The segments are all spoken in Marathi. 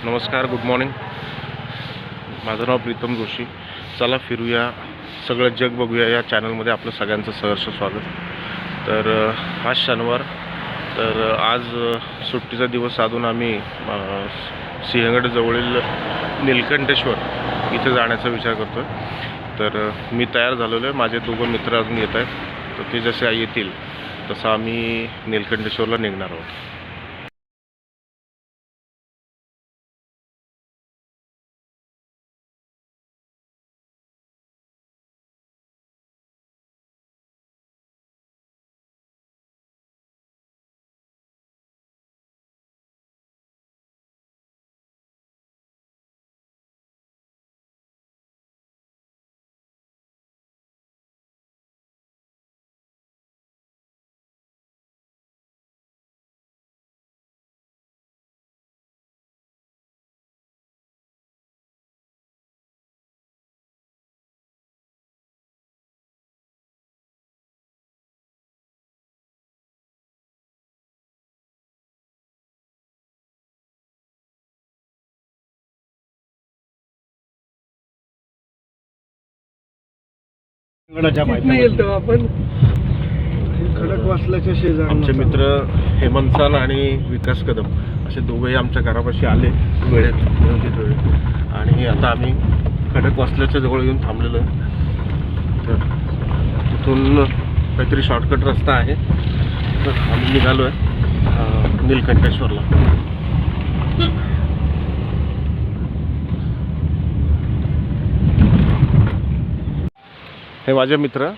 नमस्कार, गुड मॉर्निंग. माझं नाव प्रीतम जोशी. चला फिरूया, सगळं जग बघूया या चॅनलमध्ये आपलं सगळ्यांचं सहर्ष स्वागत. तर आज शनिवार, तर आज सुट्टीचा दिवस साधून आम्ही सिंहगडजवळील नीलकंठेश्वर इथे जाण्याचा विचार करतो आहे. तर मी तयार झालेलो आहे, माझे दोघं मित्र अजून येत आहेत. तर ते जसे येतील तसं आम्ही नीलकंठेश्वरला निघणार आहोत. आपण खडकवासल्याच्या शेजारी आमचे मित्र हेमंत आणि विकास कदम असे दोघेही आमच्या घरापाशी आले वेळेत, नियोजित वेळेत. आणि आता आम्ही खडकवासल्याच्या जवळ येऊन थांबलेलो आहे. तर तिथून काहीतरी शॉर्टकट रस्ता आहे. तर आम्ही निघालो आहे नीलकंठेश्वरला. हे माझे मित्र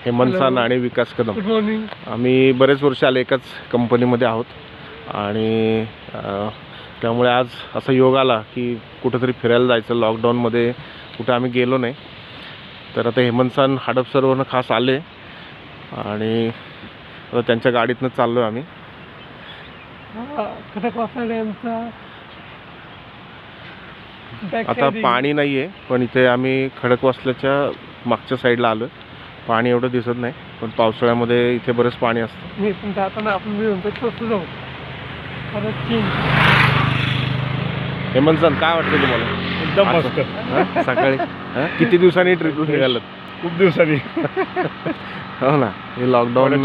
हेमंत आणि विकास कदम. Good morning. आम्ही बरेच वर्ष आले एकाच कंपनीमध्ये आहोत आणि त्यामुळे आज असा योग आला की कुठंतरी फिरायला जायचं. लॉकडाऊनमध्ये कुठं आम्ही गेलो नाही. तर आता हेमंत हडपसरवरनं खास आले आणि आता त्यांच्या गाडीतनं चाललो आहे आम्ही. आता पाणी नाही आहे, पण इथे आम्ही खडकवासल्याच्या मागच्या साईडला आलो. पाणी एवढं दिसत नाही, पण पावसाळ्यामध्ये इथे बरंच पाणी असतं. मी पण जाताना आपण मिळून जाऊ. हेमंत काय वाटतं तुम्हाला? एकदम मस्त. सकाळी किती दिवसांनी ट्रिप निघालात? खूप दिवसांनी. हो ना, हे लॉकडाऊन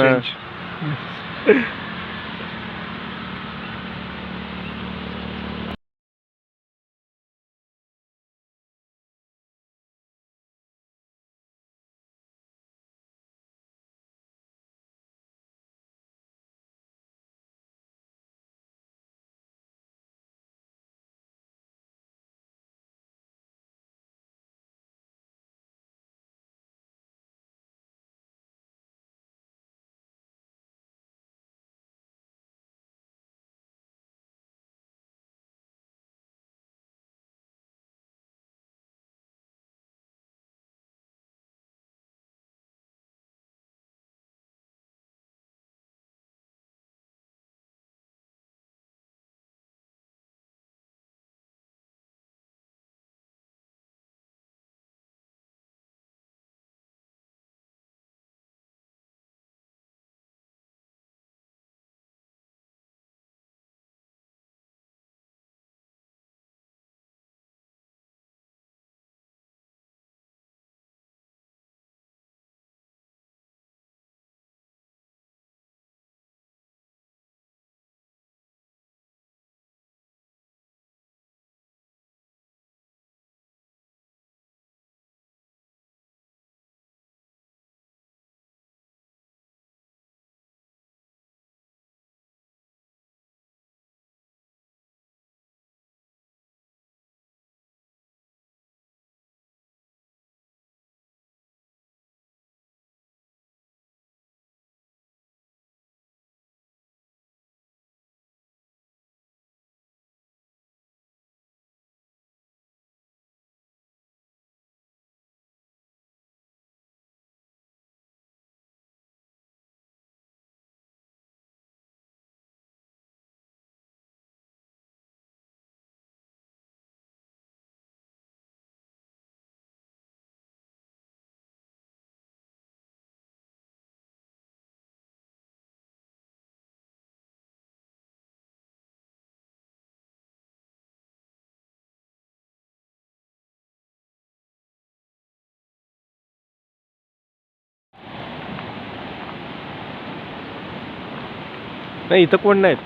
नाही इथं कोण नाहीत.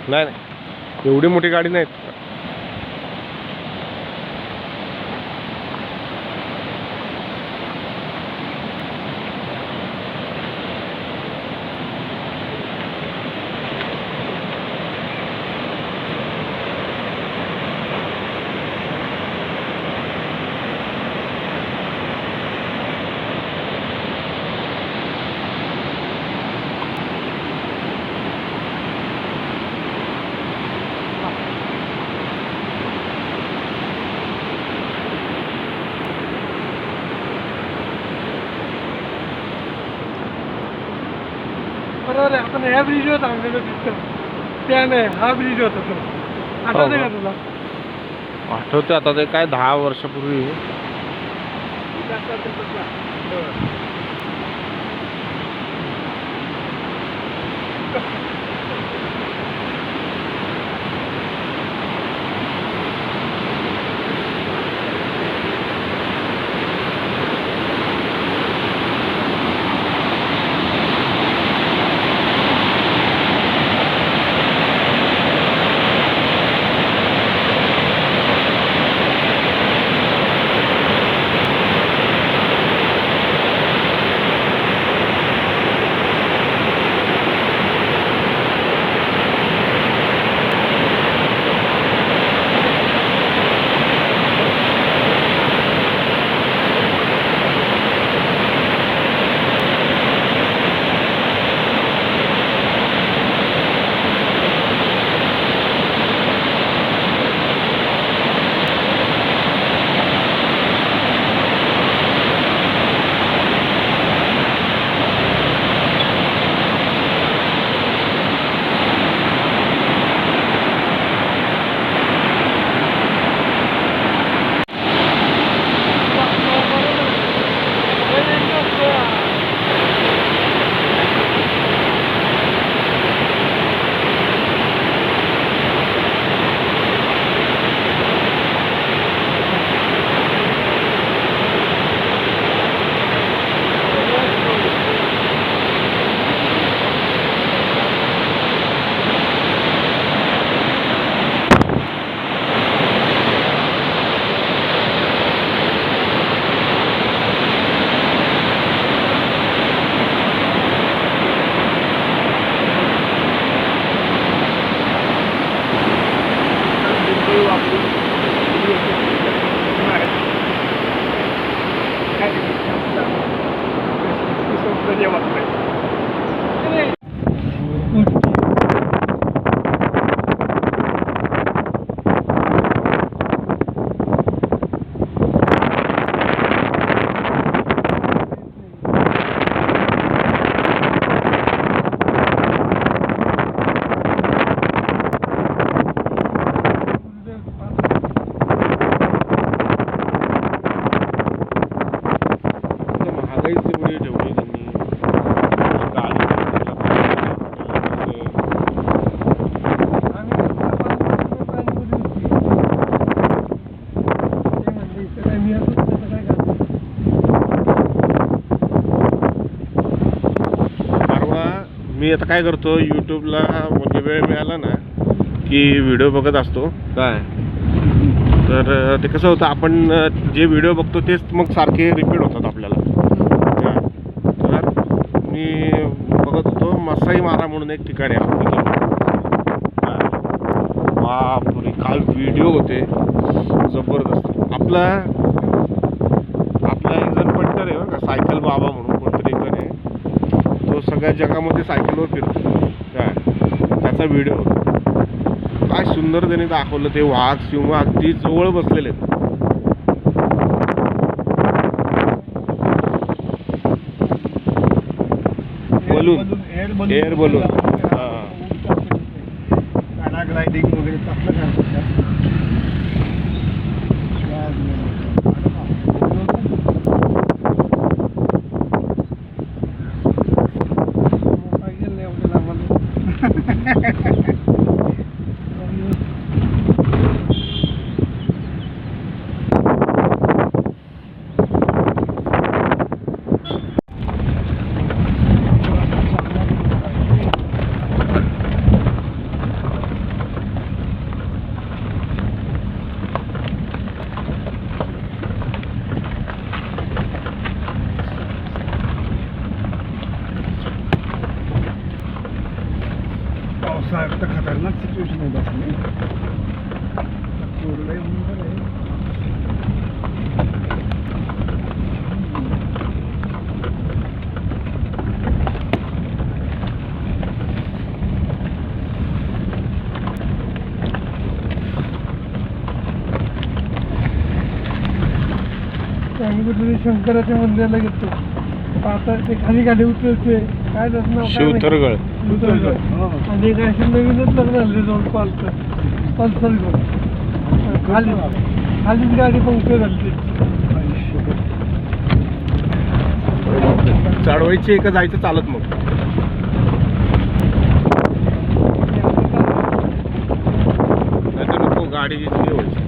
नाही नाही एवढी मोठी गाडी नाहीत. बरोबर आहे. आपण ह्या ब्रिजवर थांबलेलो तिथं. त्या नाही, हा ब्रिज होता तो. आठवतंय का तुला? आठवते आता ते काय 10 वर्षापूर्वी. मी आता काय करतो यूट्यूबला म्हणजे वेळ मिळाला ना की व्हिडिओ बघत असतो काय. तर ते कसं होतं आपण जे व्हिडिओ बघतो तेच मग सारखे रिपीट होतात आपल्याला. तर मी बघत होतो मसाई मारा म्हणून एक ठिकाण आहे आपल्या. बापरे काय व्हिडिओ होते जबरदस्त. आपला एक जण पट्टर आहे बरं का, सायकल बाबा म्हणून कोणतरी एक जण आहे. तो सगळ्या जगामध्ये सायकलवर फिरतो काय. त्याचा व्हिडिओ होता. काय सुंदर त्याने दाखवलं. ते वाघ सिंह अगदी जवळ बसलेले आहेत. बलून एअर बलून पॅराग्लायडिंग वगैरे तसलं आता खतरनाक सिच्युएशन आहे बसने कोरडं आहे म्हणून बरं आहे. आम्ही कुठेतरी शंकराच्या मंदिराला गेलो. आता ते खाली गाडी उतरते काय त्याचं नाव काय शिवतरगळ. माहिती? शिवतरगळ. आणि एक अशी नवीनच लग्न झाले जवळ पल्सर घेऊन खालीच गाडी पंक्चर झाली. चढवायची आहे का जायचं चालत मग? नाहीतर नको गाडी हे व्हायची.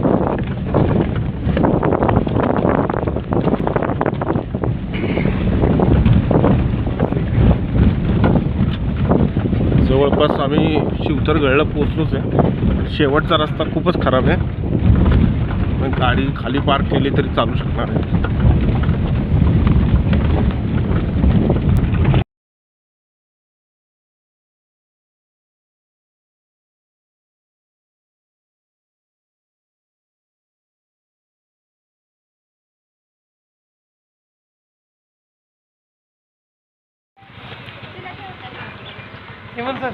जवळपास आम्ही शिवतरगडला पोचलोच आहे. शेवटचा रस्ता खूपच खराब आहे. पण गाडी खाली पार्क केली तरी चालू शकणार आहे. हेमंत सर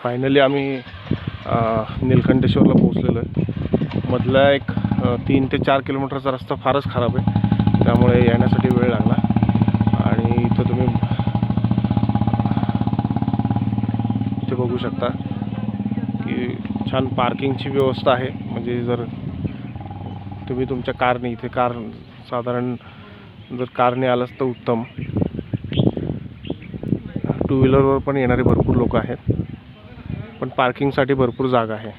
फायनली आम्ही नीलकंठेश्वरला पोहोचलेलो आहे. मधला एक 3 ते 4 किलोमीटरचा रस्ता फारच खराब आहे, त्यामुळे येण्यासाठी वेळ लागला. आणि इथं तुम्ही इथे बघू शकता की छान पार्किंगची व्यवस्था आहे. म्हणजे जर तुम्ही तुमच्या कारने इथे साधारण जर कारने आलात तर उत्तम. टू व्हीलरवर पण येणारे भरपूर लोक आहेत, पण पार्किंगसाठी भरपूर जागा आहे.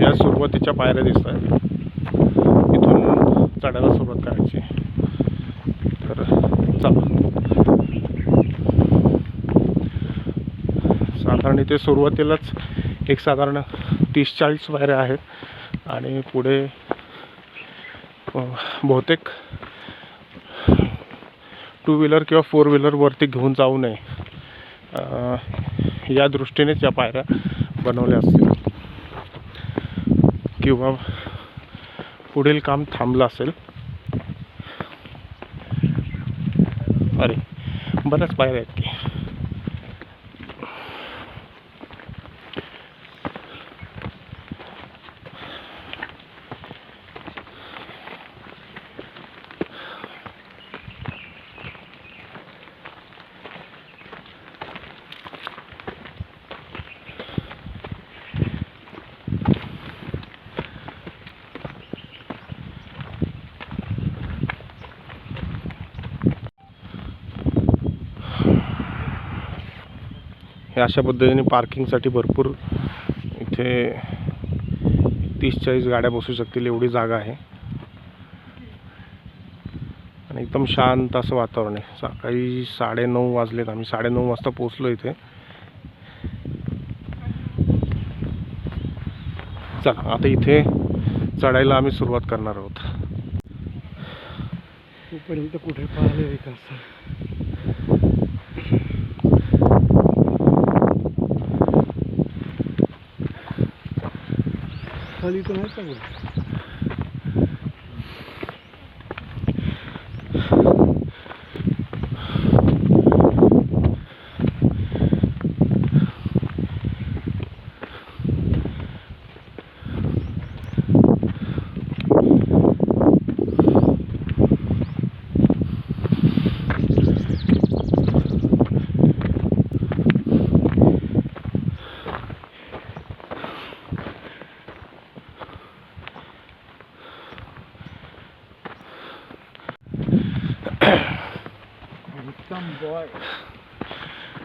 या सुरुवातीच्या पायऱ्या दिसत आहेत. इथून चढायला सुरुवात करायची. तर चला, साधारण इथे सुरुवातीलाच एक साधारण 30-40 पायऱ्या आहेत आणि पुढे बहुतेक 2 व्हीलर किंवा 4 व्हीलर वरती घेऊन जाऊ नये या दृष्टीनेच या पायऱ्या बनवल्या असतील, किंवा पुढील काम थांबलं असेल. अरे बऱ्याच पायऱ्या आहेत की. हे अशा पद्धतीने पार्किंगसाठी भरपूर इथे 30-40 गाड्या बसू शकतील एवढी जागा आहे. आणि एकदम शांत असं वातावरण आहे. सकाळी 9:30 वाजलेत. आम्ही 9:30 वाजता पोचलो इथे. चला आता इथे चढायला आम्ही सुरुवात करणार आहोत. तोपर्यंत कुठे पाहिले विकास खाली तर नाही चांगलं.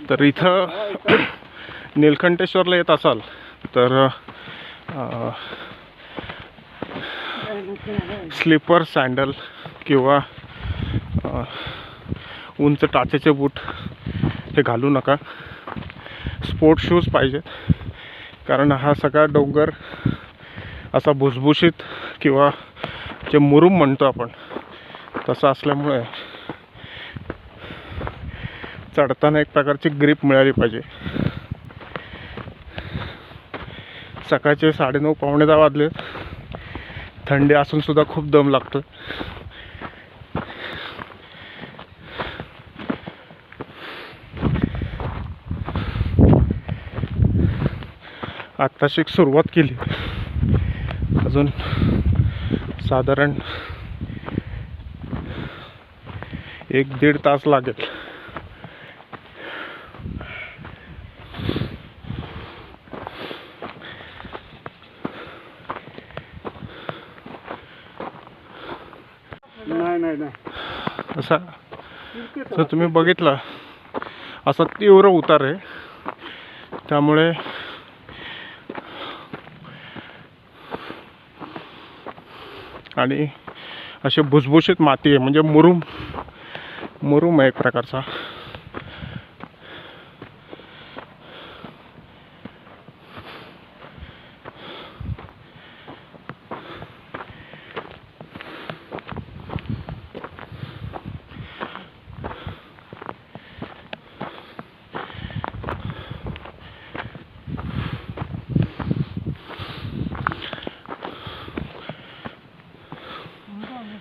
तर इथं नीलकंठेश्वरला येत असाल तर स्लीपर सँडल किंवा उंच टाचेचे बूट हे घालू नका. स्पोर्ट शूज पाहिजेत, कारण हा सगळा डोंगर असा भुसभुशीत किंवा जे मुरुम म्हणतो आपण तसं असल्यामुळे चढताना एक प्रकारची ग्रीप मिळाली पाहिजे. सकाळचे 9:30 पावणे 10 वाजले. थंडी असून सुद्धा खूप दम लागतो. आत्ताशी सुरुवात केली, अजून साधारण 1-1.5 तास लागेल. नाही असा तर तुम्ही बघितला असा तीव्र उतार आहे, त्यामुळे आणि अशी भुसभुशीत माती आहे, म्हणजे मुरुम आहे एक प्रकारचा.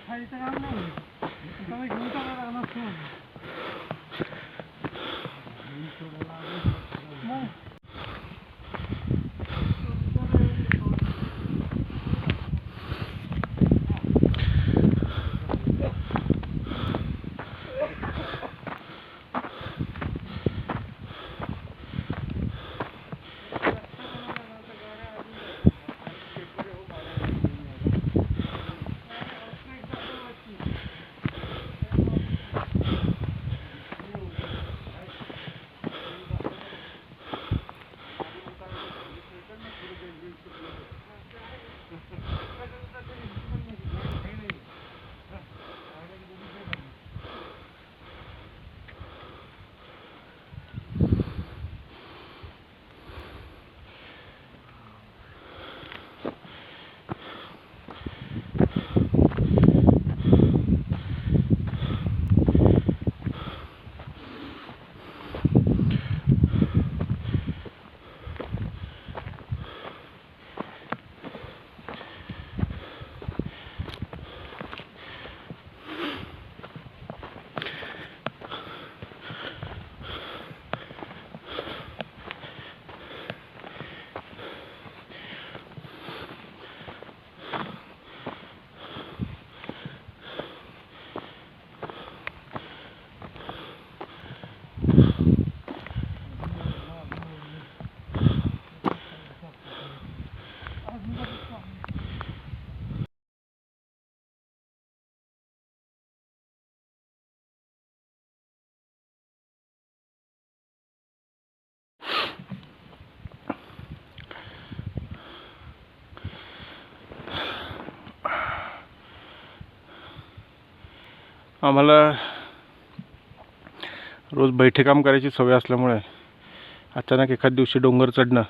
खायचं काम नाही त्याला घेऊन टाकायला नसतो. आम्हाला रोज बैठे काम करायची सवय असल्यामुळे अचानक एखाद दिवशी डोंगर चढणं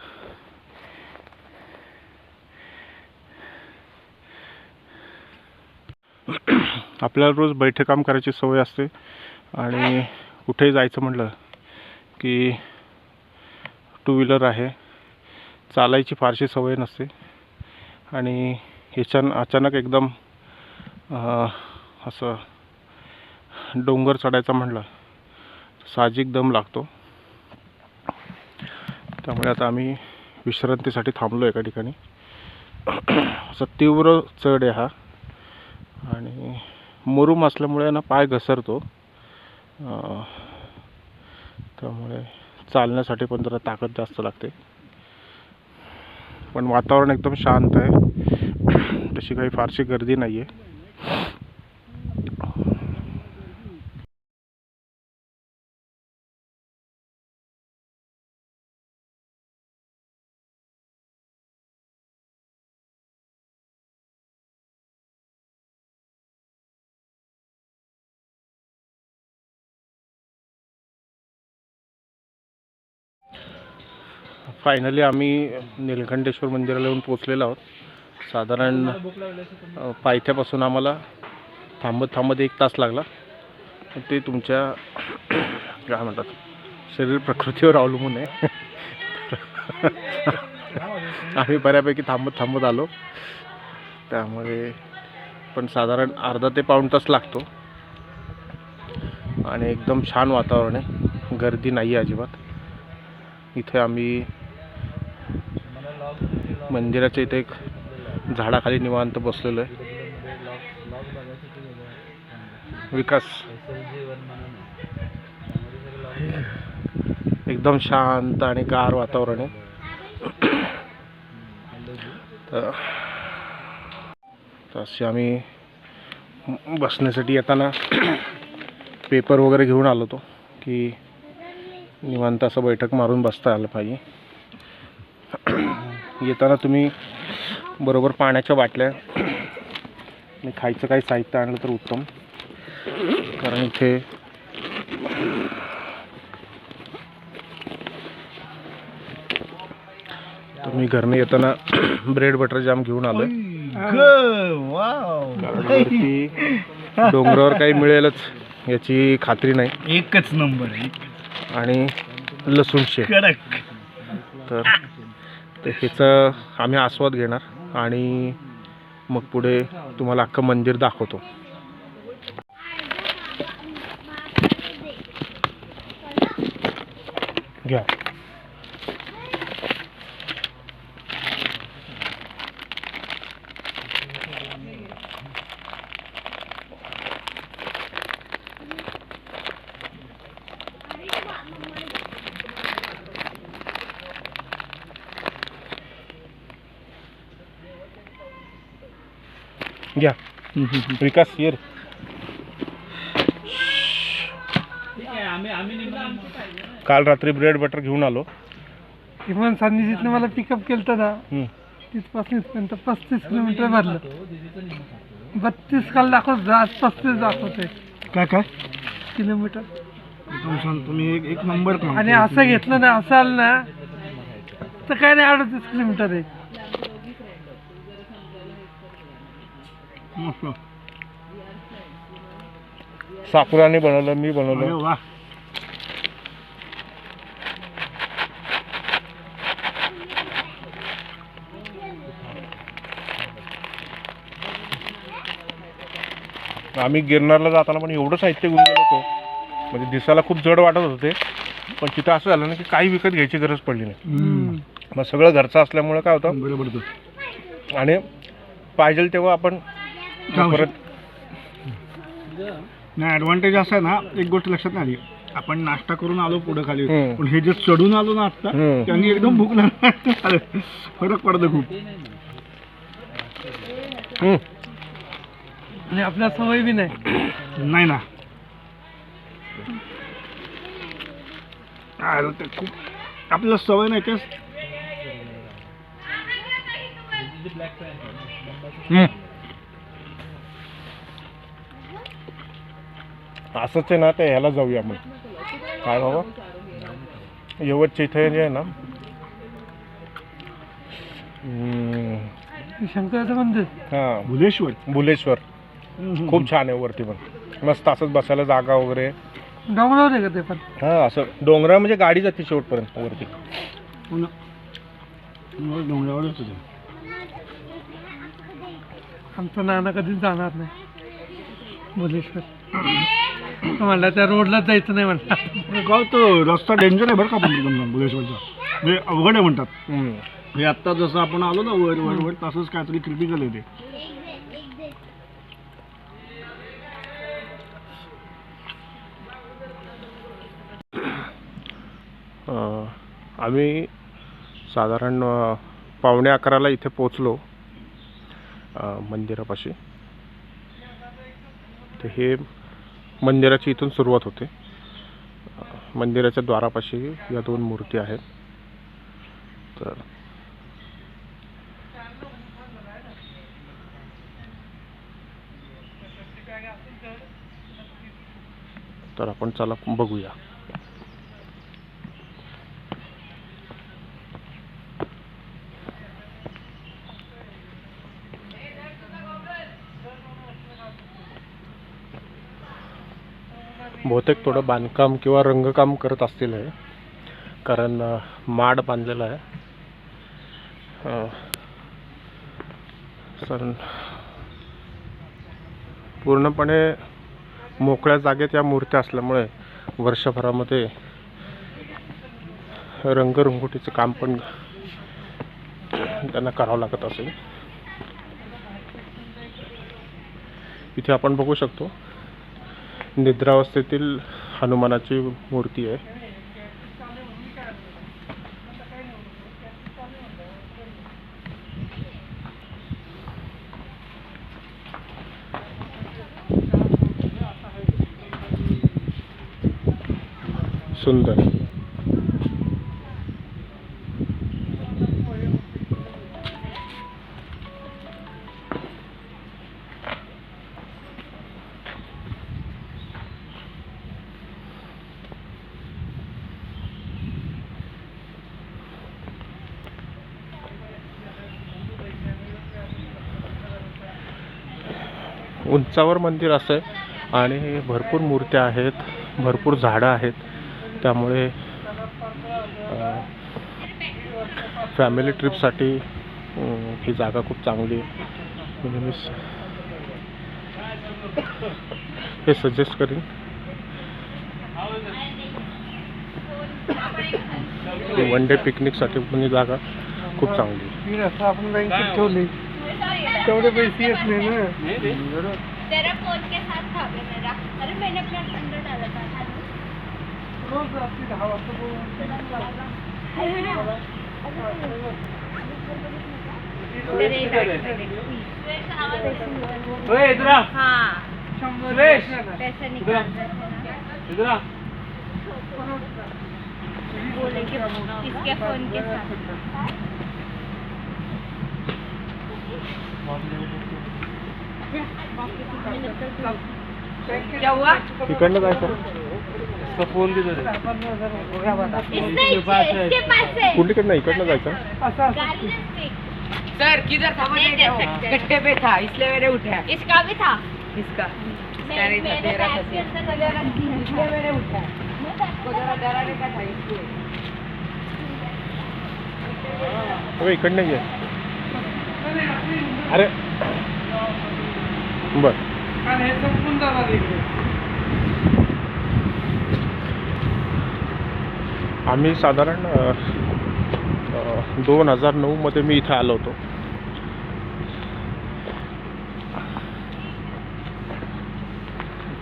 आपल्याला रोज बैठे काम करायची सवय असते आणि कुठेही जायचं म्हटलं की टू व्हीलर आहे, चालायची फारशी सवय नसते आणि अचानक एकदम असं डोंगर चढायचा म्हटलं साहजिक दम लागतो. त्यामुळे आता आम्ही विश्रांतीसाठी थांबलो एका ठिकाणी. असा तीव्र चढ आहे हा आणि मुरुम असल्यामुळे ना पाय घसरतो, त्यामुळे चालण्यासाठी पण जरा ताकद जास्त लागते. पण वातावरण एकदम शांत आहे, तशी काही फारशी गर्दी नाही आहे. फायनली आम्ही नीलकंठेश्वर मंदिराला येऊन पोचलेलो आहोत. साधारण पायथ्यापासून आम्हाला थांबत 1 तास लागला. ते तुमच्या काय म्हणतात शरीर प्रकृतीवर अवलंबून आहे. आम्ही बऱ्यापैकी थांबत आलो, त्यामुळे पण साधारण अर्धा ते पाऊण तास लागतो. आणि एकदम छान वातावरण आहे, गर्दी नाही आहे अजिबात. इथे आम्ही मंदिराच्या इथे एक झाडाखाली निवांत बसलेलो आहे. विकास एकदम शांत आणि गार वातावरण आहे. तर असे आम्ही बसण्यासाठी येताना पेपर वगैरे घेऊन आलो होतो की निवांत असं बैठक मारून बसता आलं पाहिजे. येताना तुम्ही बरोबर पाण्याच्या बाटल्या आणि खायचं काही साहित्य आणलं तर उत्तम, कारण इथे तुम्ही घरने येताना ब्रेड बटर जाम घेऊन आलोय. वरती डोंगरावर काही मिळेलच याची खात्री नाही. एकच नंबर आहे. आणि लसूण शेक, तर ह्याचा आम्ही आस्वाद घेणार आणि मग पुढे तुम्हाला अख्खं मंदिर दाखवतो. घ्या. घ्या विकास ये रे. काल रात्री ब्रेड बटर घेऊन आलो. इमान सान्निधितनं मला पिकअप केलं ना, तिथपासून इथपर्यंत 35 किलोमीटर भरलं. 32 काल दाखवत, आज 35 दाखवते. काय किलोमीटर. तुम्ही एक नंबर काम. आणि असं घेतलं ना, असं आलं ना तर काय नाही, 38 किलोमीटर आहे. साकुराने बनवलं, मी बनवलं. वा. आम्ही गिरनारला जाताना पण एवढं साहित्य घेऊन गेलो होतो, म्हणजे दिसायला खूप जड वाटत होते, पण तिथं असं झालं ना की काही विकत घ्यायची गरज पडली नाही. मग सगळं घरचं असल्यामुळे काय होतं, बरोबर. आणि पाहिजे तेव्हा आपण परत. नाही, ॲडव्हान्टेज असं आहे ना, एक गोष्ट लक्षात नाही आली. आपण नाश्ता करून आलो पुढे खाली, पण हे जे चढून आलो ना आता, त्यांनी एकदम भूक लागली. फरक पडतो खूप. आणि आपल्या सवय बी नाही ना. ते खूप आपल्याला सवय नाही तेच. असंच आहे ना, ते ह्याला जाऊया आपण. काय बाबा, यवतच्या इथे जे आहे ना, शंकराचं मंदिर, हां, बुलेश्वर खूप छान आहे. वरती पण मस्त असंच बसायला जागा वगैरे. डोंगरावर आहे का ते पण? हां, असं डोंगरा म्हणजे गाडी जाते शेवटपर्यंत वरती. डोंगरावर होतं. आमचा नाना कधीच जाणार नाही बुलेश्वर. म्हणला त्या रोडला जायचं नाही म्हणला. का तो रस्ता डेंजर आहे बरं का पण बुलेश्वरचा, म्हणजे अवघड आहे म्हणतात. हे आत्ता जसं आपण आलो ना वर तसंच काहीतरी क्रिटिकल आहे ते. आम्ही साधारण 11:15 इथे पोचलो मंदिरापाशी. तर हे मंदिराची इथून सुरुवात होते. मंदिराच्या द्वारापाशी या 2 मूर्ती आहेत. तर आपण चला बघूया. बहुतेक थोडं बांधकाम किंवा रंगकाम करत असतील आहे, कारण माड बांधलेला आहे. सर पूर्णपणे मोकळ्या जागेत या मूर्त्या असल्यामुळे वर्षभरामध्ये रंगरंगोटीचं काम पण त्यांना करावं लागत असेल. इथे आपण बघू शकतो निद्रावस्थेतील हनुमानाची मूर्ती आहे. सुंदर. उंचावर मंदिर असं आहे आणि भरपूर मूर्त्या आहेत, भरपूर झाडं आहेत, त्यामुळे फॅमिली ट्रिपसाठी ही जागा खूप चांगली आहे. मी हे सजेस्ट करीन. वन डे पिकनिकसाठी पण ही जागा खूप चांगली आहे. असं आपण बँकेत ठेवले तेवढे पैसे येत नाही ना. तेरा फोन के साथ था बे मेरा. अरे मैंने अपना 100 डाला था. रोज रात्री 10 वाजता हाँ 100 पैसे निकाल बोले कि इसके फोन के साथ. क्या हुआ? इकडनं जायचं. इसके पास है. कुठलीकडनं इकडनं जायचं. गाड़ी में speak. सर किधर था वो नहीं नहीं देख क्या सकते. गट्टे पे था इसलिए मैंने उठाया. इसका भी था. इसका मैंने तेरा था बैग के अंदर रख दिया. इसलिए मैंने उठाया. को जरा डराने का था इसलिए. हो इकडनं ये. अरे बर. कारण हे संपून जाणार इकडे. आम्ही साधारण 2009 मध्ये मी इथे आलो होतो.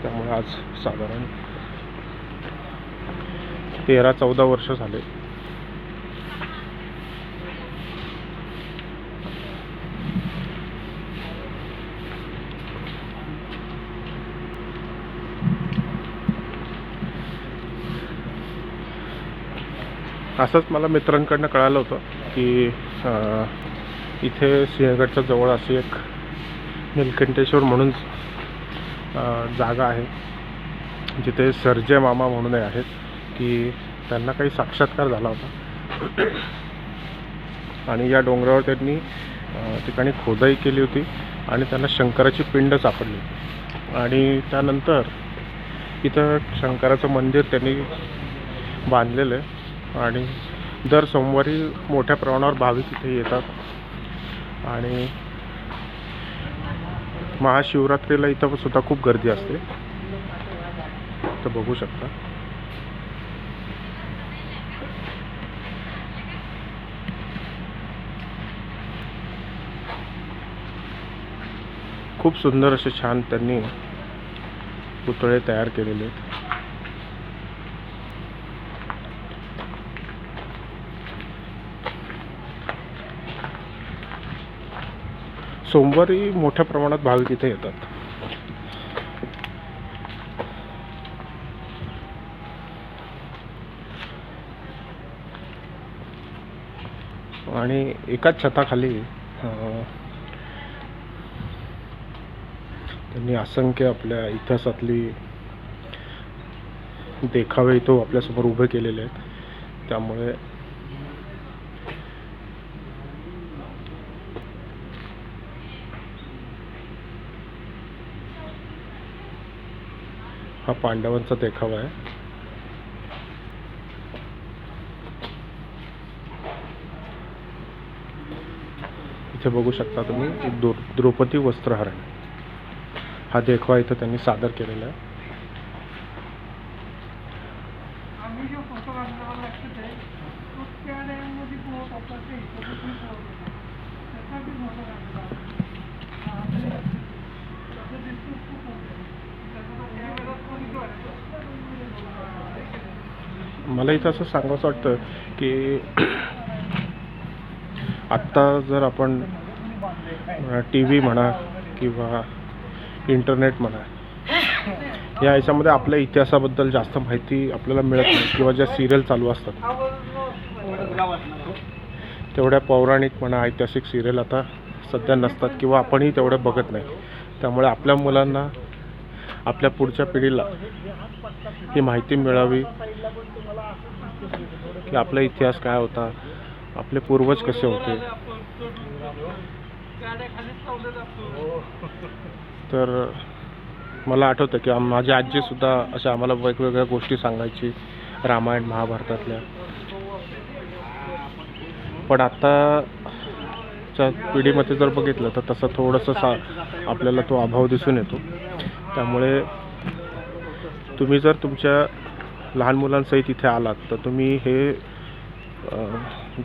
त्यामुळे आज साधारण 13-14 वर्ष झाले. असंच मला मित्रांकडनं कळालं होतं की इथे सिंहगडच्या जवळ अशी एक नीलकंठेश्वर म्हणून जागा आहे, जिथे सर्जे मामा म्हणून आहेत की त्यांना काही साक्षात्कार झाला होता आणि या डोंगरावर त्यांनी ठिकाणी खोदाई केली होती आणि त्यांना शंकराची पिंड सापडली आणि त्यानंतर इथं शंकराचं मंदिर त्यांनी बांधलेलं आहे आणि दर सोमवारी मोठ्या प्रमाणावर भाविक इथे येतात आणि महाशिवरात्रीला इथं सुद्धा खूप गर्दी असते. तर बघू शकता. खूप सुंदर असे छान त्यांनी पुतळे तयार केलेले आहेत. सोमवारी मोठ्या प्रमाणात भाविक इथे येतात. आणि एकाच छताखाली त्यांनी असंख्य आपल्या इतिहासातली देखावे इथं आपल्यासमोर उभे केलेले आहेत. त्यामुळे हा पांडवांचा देखावा आहे. इथे बघू शकता तुम्ही द्रौपदी वस्त्रहरण हा देखावा इथं त्यांनी सादर केलेला आहे. आम्ही जो फोटो काढला मला लक्षात आहे तो त्या टाइममध्ये पोहत होता ते इकडे पोहत होता त्याचा बी फोटो काढला. मला इथं असं सांगावंसं वाटतं की आत्ता जर आपण टी व्ही म्हणा किंवा इंटरनेट म्हणा या ह्याच्यामध्ये आपल्या इतिहासाबद्दल जास्त माहिती आपल्याला मिळत नाही किंवा ज्या सिरियल चालू असतात तेवढ्या पौराणिक म्हणा ऐतिहासिक सिरियल आता सध्या नसतात किंवा आपणही तेवढं बघत नाही. त्यामुळे आपल्या मुलांना आपल्या पुढच्या पिढीला ही माहिती मिळावी की आपला इतिहास काय होता, आपले पूर्वज कसे होते. तर मला आठवतं की माझी आजीसुद्धा अशा आम्हाला वेगवेगळ्या गोष्टी सांगायची रामायण महाभारतातल्या. पण आत्ताच्या पिढीमध्ये जर बघितलं तर तसं थोडंसं आपल्याला तो अभाव दिसून येतो. त्यामुळे तुम्ही जर तुमच्या लहान मुलांसहित इथे आलात तर तुम्ही हे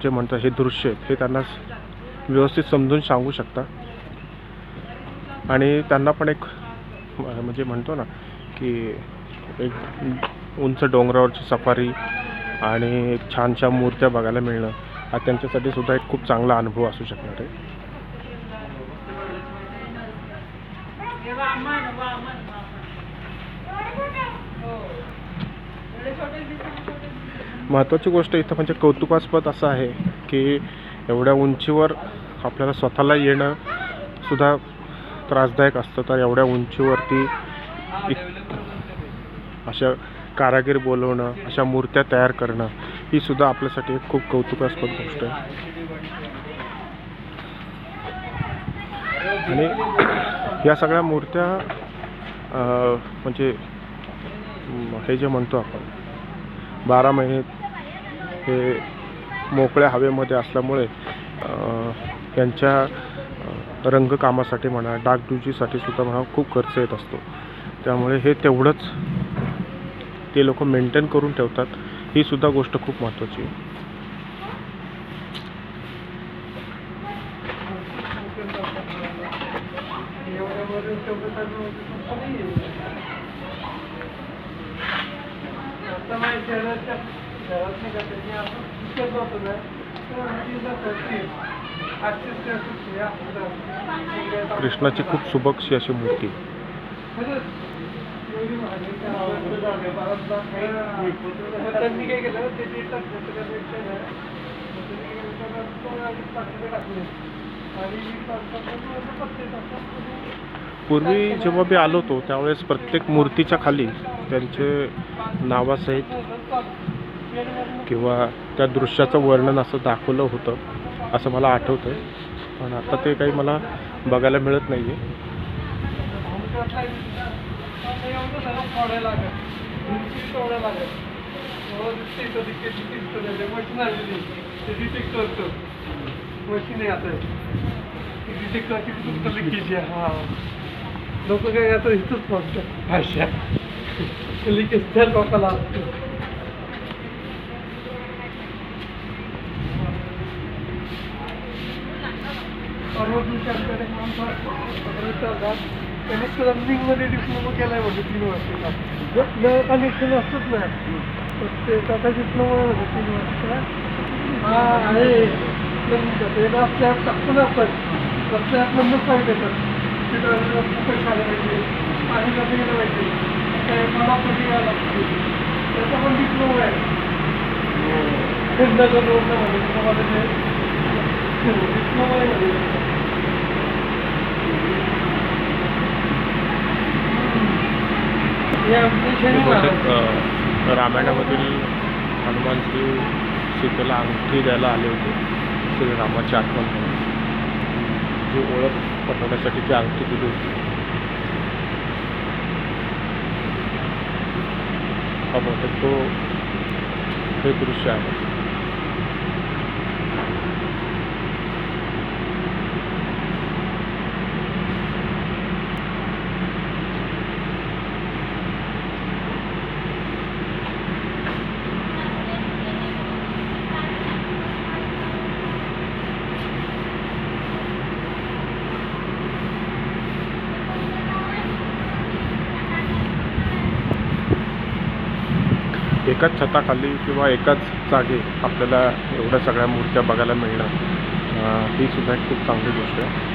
जे म्हणता हे दृश्य हे त्यांना व्यवस्थित समजून सांगू शकता आणि त्यांना पण एक म्हणजे म्हणतो ना की एक उंच डोंगरावरची सफारी आणि एक छानशा मूर्त्या बघायला मिळणं हा त्यांच्यासाठी सुद्धा एक खूप चांगला अनुभव असू शकणार आहे. महत्त्वाची गोष्ट इथं म्हणजे कौतुकास्पद असं आहे की एवढ्या उंचीवर आपल्याला स्वतःला येणं सुद्धा त्रासदायक असतं. तर एवढ्या उंचीवरती अशा कारागीर बोलवणं, अशा मूर्त्या तयार करणं ही सुद्धा आपल्यासाठी एक खूप कौतुकास्पद गोष्ट आहे. आणि या सगळ्या मूर्त्या म्हणजे हे जे म्हणतो आपण 12 महिने हे मोकळ्या हवेमध्ये असल्यामुळे यांच्या रंगकामासाठी म्हणा डागडुजीसाठी सुद्धा म्हणा खूप खर्च येत असतो. त्यामुळे हे तेवढंच ते लोक मेंटेन करून ठेवतात. ही सुद्धा गोष्ट खूप महत्त्वाची आहे. कृष्णाची खूप सुबकशी अशी मूर्ती. त्यांनी काय केलं ते पूर्वी जेव्हा मी आलो होतो त्यावेळेस प्रत्येक मूर्तीच्या खाली त्यांचे नावासहित किंवा त्या दृश्याचं वर्णन असं दाखवलं होतं असं मला आठवतं. पण आता ते काही मला बघायला मिळत नाही आहे. मशीन आहे आता डिटेक्टरची पुस्तकं लिखायची. हां लोक काय आता इथंच पोहोचतात भाषा लिकेज त्या लोकांना असतं. आमच्याकडे त्याने रनिंगमध्ये डिप्लोमा केला आहे म्हणजे 3 वर्षाचा कनेक्शन असतंच नाही ते आता डिप्लोमा होतं 3 वर्षाचा. हा आहे रस्त्यात टाकून असतात रस्त्यात नंबर पाहिजे येतात पैसे आले पाहिजे पाणी कसं गेलं पाहिजे मला कधी यायला लागते त्याचा पण डिप्लोमा आहे. यंदाचा रोडला म्हणजे डिप्लोमा आहे म्हणजे रामायणामधील हनुमानजी सीतेला अंगठी द्यायला आले होते श्रीरामाची आठवण म्हणून जी ओळख पटवण्यासाठी ती अंगठी दिली होती. हा बहुतेक तो हे दृश्य आहे. एकाच छताखाली किंवा एकाच जागी आपल्याला एवढ्या सगळ्या मूर्त्या बघायला मिळणं ही सुद्धा एक खूप चांगली गोष्ट आहे.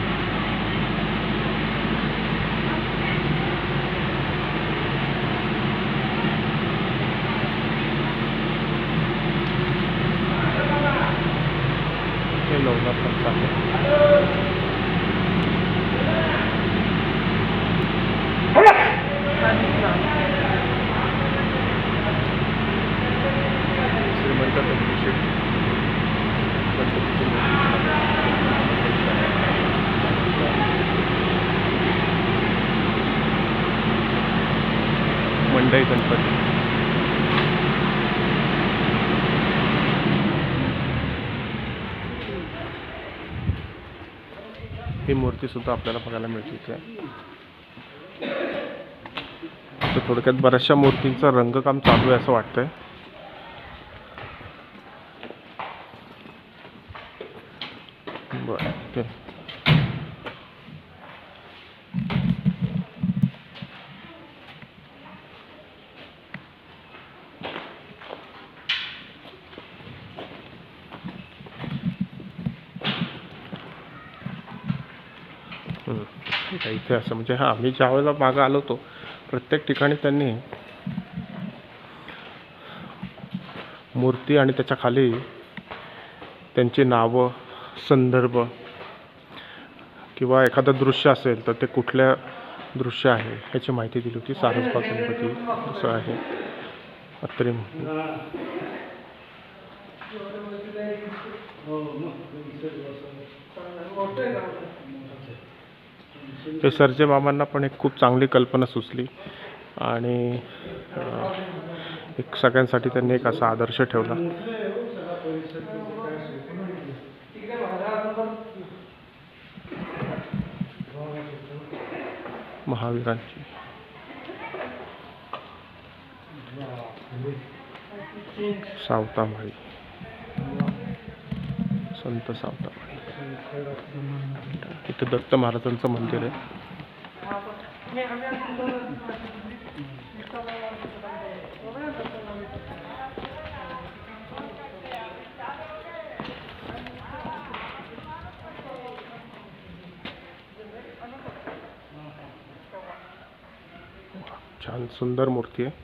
हे नवनाथांचं आहे. श्रीमंत दगडूशेठ गणपतीची मंडई गणपती. ही मूर्ती सुद्धा आपल्याला बघायला मिळते इथे. तर थोडक्यात बऱ्याचशा मूर्तींचं रंगकाम चालू आहे असं वाटतंय. बरं ते ठीक आहे. इथे असं म्हणजे आम्ही ज्या वेळेला मागं आलो होतो प्रत्येक ठिकाणी त्यांनी मूर्ती आणि त्याच्या खाली त्यांची नावं, संदर्भ किंवा एखादं दृश्य असेल तर ते कुठल्या दृश्य आहे ह्याची माहिती दिली होती. सारसबाग गणपती असं आहे. अत्रे ते सरजे मामांना पण एक खूप चांगली कल्पना सुचली आणि एक सगळ्यांसाठी त्यांनी एक असा आदर्श ठेवला. महावीरांची सावतामाळी, संत सावतामाळी. इथे दत्त महाराजांचं मंदिर आहे. छान सुंदर मूर्ती आहे.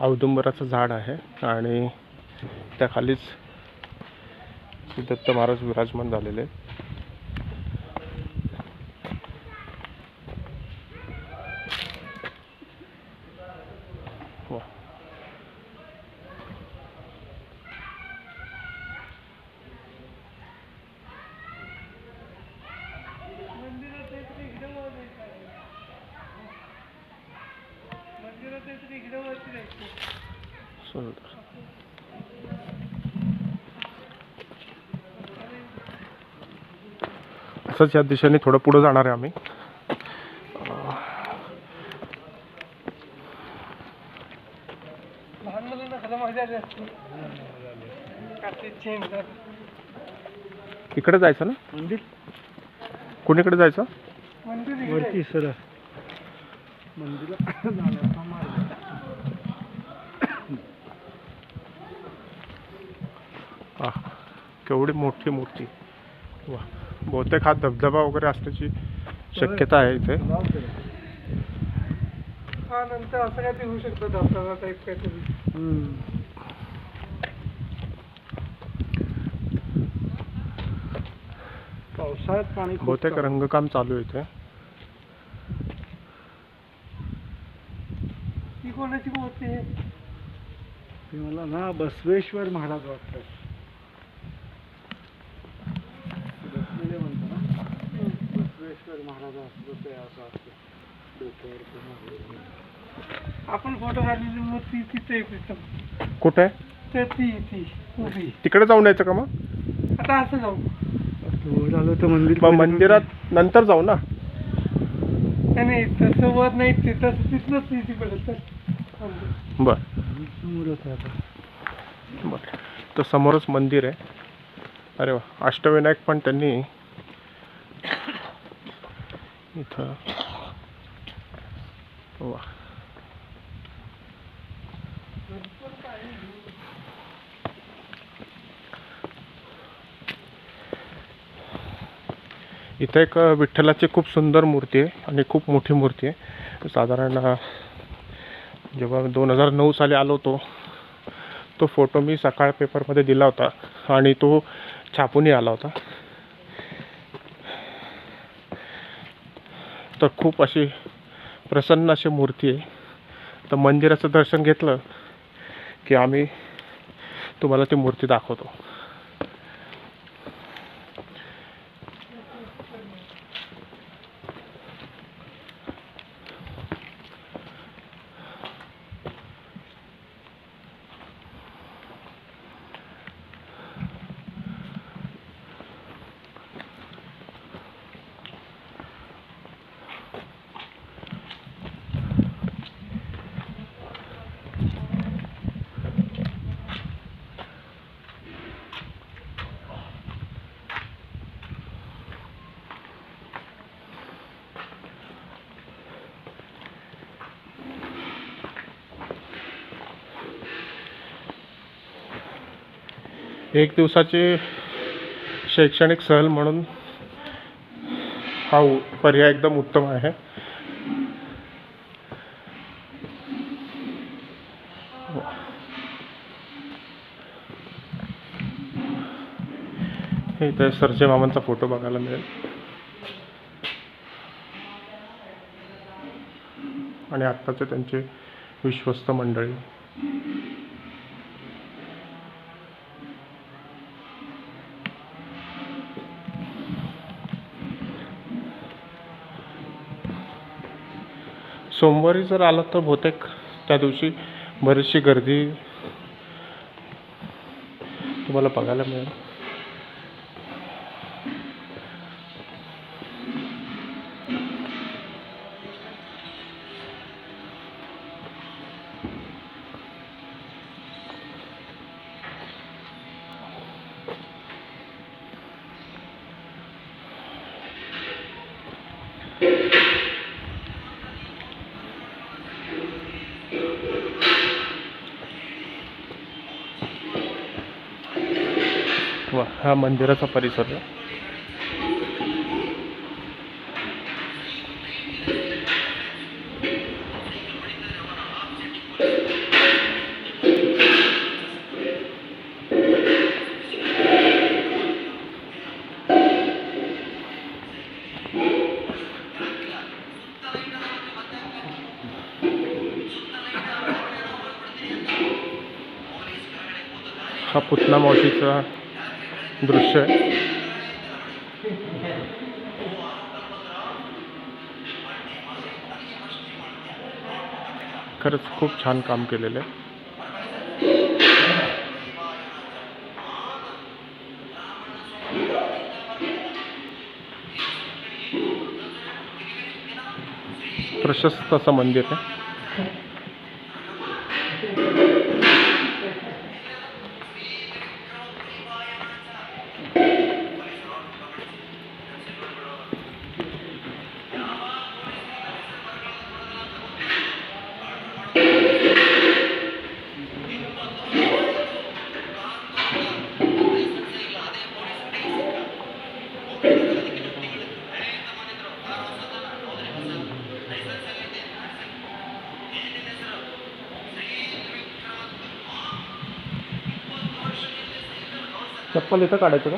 औदुंबराचं झाड आहे आणि त्याखालीच दत्त महाराज विराजमान झालेले. वा सुंदर. असंच या दिशेने थोडं पुढे जाणार आहे आम्ही. लहान मुलांना खरं मजा आली असते. इकडे जायचं ना मंदिर कुणीकडे जायचं? मंदिर वरती सर मंदिर केवढी मोठी मूर्ती. वा बहुतेक हा धबधबा वगैरे असण्याची शक्यता आहे इथे. हा नंतर असं काहीतरी होऊ शकतं धबधबा टाईप काहीतरी. पावसाळ्यात पाणी खूप बहुतेक चालू. रंगकाम चालू आहे इथे. ही कोणाची मूर्ती आहे? ते मला ना बसवेश्वर महाराज वाटतात. बसलेले म्हणतो ना, बसवेश्वर महाराज असतो ते असं असतं डोक्यावर पूर्ण. आपण फोटो काढलेली मूर्ती तिथे आहे प्रीतम. कुठे? तर ती उभी. तिकडे जाऊन यायचं का मग? आता असं जाऊ. वर आलं तर मंदिर मग मंदिरात नंतर जाऊ ना. नाही तसं वर नाही, ते तसं तिथलंच तिकडे तर बर समोरच आहे आता. बर. तर समोरच मंदिर आहे. अरे वा, अष्टविनायक पण त्यांनी इथं. वा, इथं एक विठ्ठलाची खूप सुंदर मूर्ती आहे आणि खूप मोठी मूर्ती आहे. साधारण जेव्हा 2009 साली आलो होतो, तो फोटो मी सकाळ पेपरमध्ये दिला होता आणि तो छापूनही आला होता. तर खूप अशी प्रसन्न अशी मूर्ती आहे. तर मंदिराचं दर्शन घेतलं की आम्ही तुम्हाला ती मूर्ती दाखवतो. एक दिवसाची शैक्षणिक सहल म्हणून हा पर्याय एकदम उत्तम आहे. इथे सरचे मामांचा फोटो बघायला मिळेल आणि आत्ताचे त्यांचे विश्वस्त मंडळी. सोमवारी जर आलं तर बहुतेक त्या दिवशी बरीचशी गर्दी तुम्हाला बघायला मिळेल. वा, हा मंदिराचा परिसर आहे. हा पुतना मावशीचा दृश्य आहे. खरंच खूप छान काम केलेलं आहे. प्रशस्त असं मंदिर आहे. चप्पल इथं काढायचं का?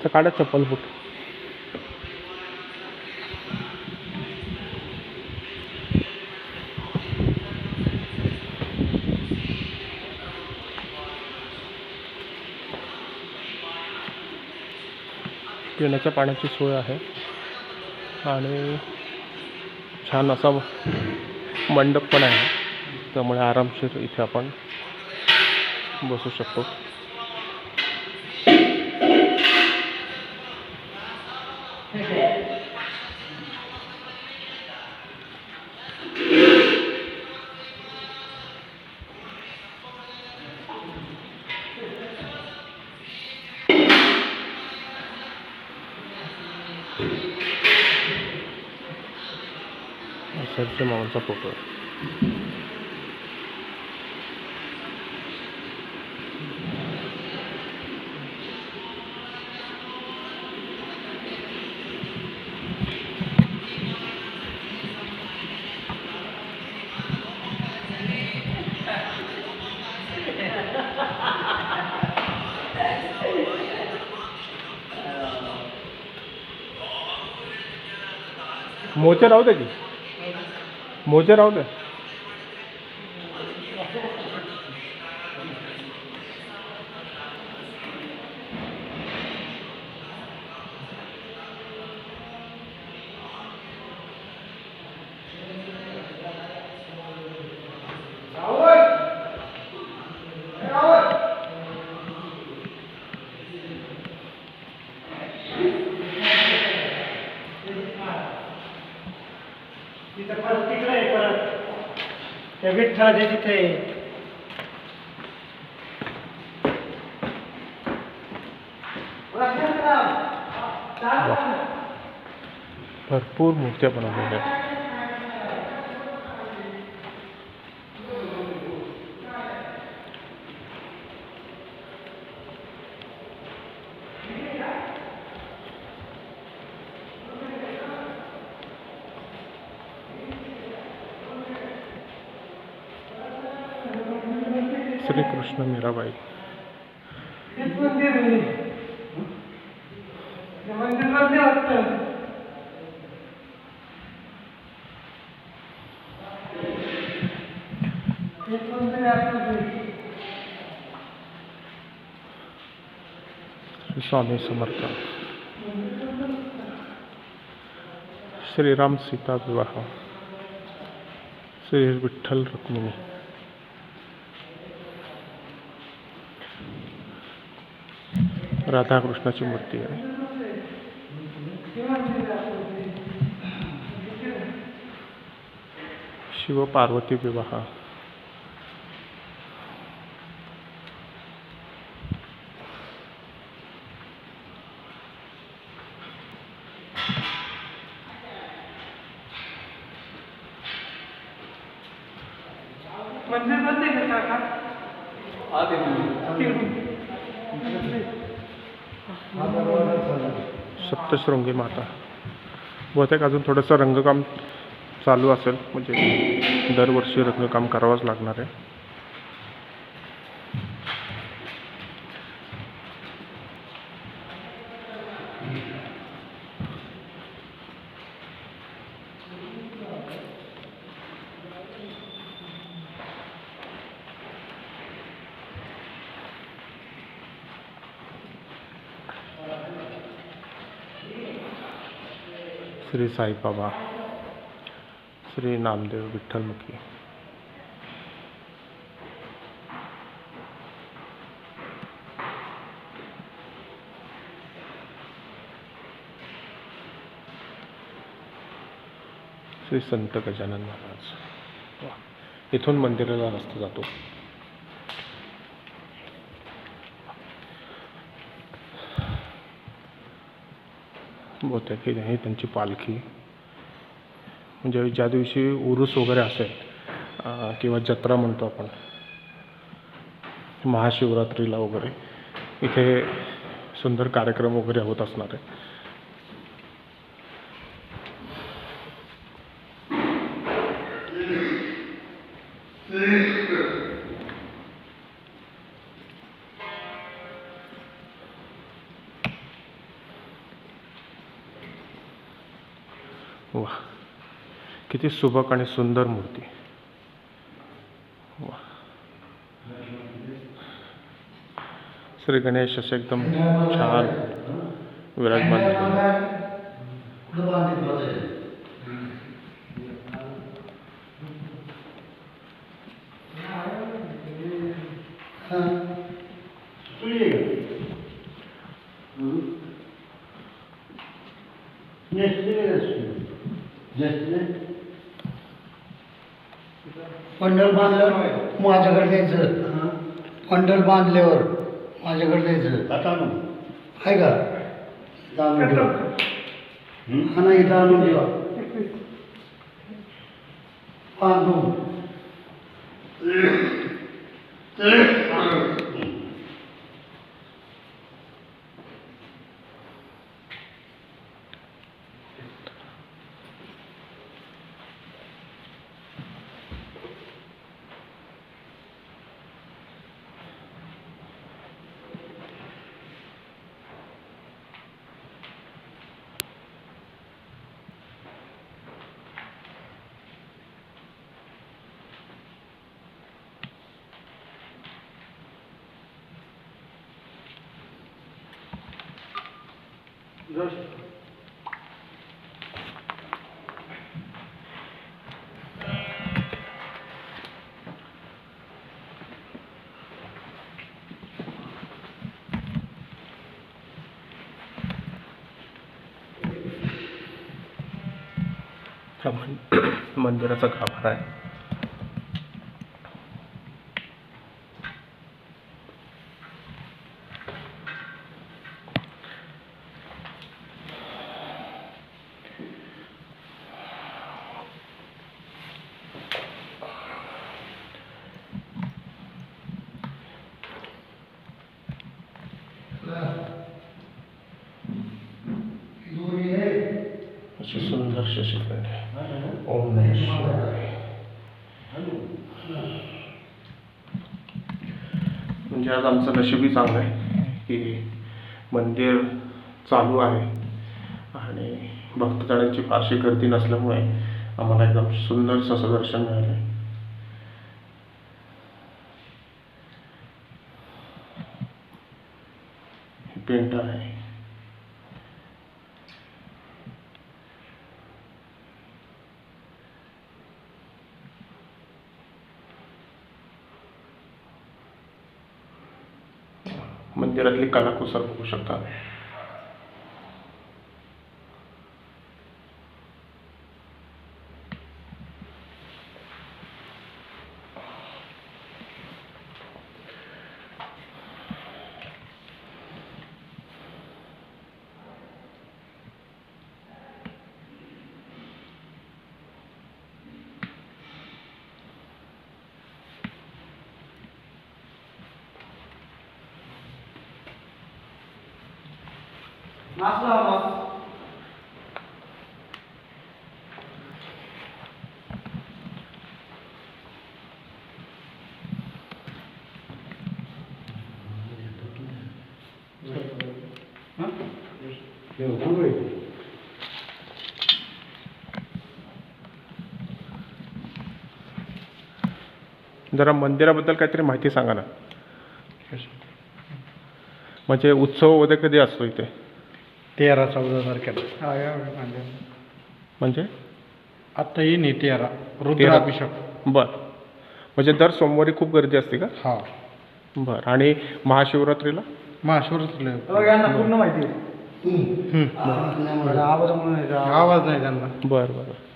तर काढा चप्पल फूट. पिण्याच्या पाण्याची सोय आहे आणि छान असा मंडप पण आहे, त्यामुळे आरामशीर इथे आपण बसू शकतो. सरचे मामांचा फोटो आहे. मोचे राहू दे की, मोजे राहू दे. तिथं परत तिकडे आहे, परत त्या विठ्ठलाच्या तिथे भरपूर मूर्त्या बनवलेल्या आहेत. श्रीकृष्ण मीराबाई. हेच मंदिर आहे. ते मंदिर मध्ये वाटतं. हेच मंदिर आहे आपलं ते. श्री स्वामी समर्थ. श्रीराम सीता विवाह. श्री विठ्ठल रुक्मिणी. राधाकृष्णाची मूर्ती आहे. शिव पार्वती विवाह. मंदिर बंद आहे का काका? सप्तशृंगी माता. बहुतेक अजून थोडंसं रंगकाम चालू असेल, म्हणजे दरवर्षी रंगकाम करावंच लागणार आहे. श्री साईबाबा. श्री नामदेव विठ्ठलमुखी. श्री संत गजानन महाराज. वा. इथून मंदिराला रस्ता जातो. बहुतेक ही त्यांची पालखी, म्हणजे ज्या दिवशी उरूस वगैरे असेल किंवा जत्रा म्हणतो आपण, महाशिवरात्रीला वगैरे इथे सुंदर कार्यक्रम वगैरे होत असणार आहे. किती सुबक आणि सुंदर मूर्ती. वा. श्री गणेश असे एकदम छान विराजमान झालेले आहेत. पंडल बांधल्यावर माझ्याकडे द्यायचं. पंडल बांधल्यावर माझ्याकडे द्यायचं. आहे का? हा नाही इथं आणून ठेवा. बांधून हा मंदिराचा गाभारा आहे. अशी सुंदरशी शिकवण आहे. ओम नमः शिवाय. म्हणजे आज आमचं नशीबही चांगलं आहे की मंदिर चालू आहे आणि भक्तजनांची फारशी गर्दी नसल्यामुळे आम्हाला एकदम सुंदरसं असं दर्शन मिळालं आहे. पेंट आहे. मंदिरातली कलाकुसर बघू शकता. जरा मंदिराबद्दल काहीतरी माहिती सांगा ना. म्हणजे उत्सव वगैरे कधी असतो इथे? 13-14 तारखेला. म्हणजे आता येईन 13 रुद्राभिषेक. बरं. म्हणजे दर सोमवारी खूप गर्दी असते का? हा. बरं. आणि महाशिवरात्रीला? महाशिवरात्रीला पूर्ण माहिती आहे. आवाज नाही त्यांना. बरं बरं.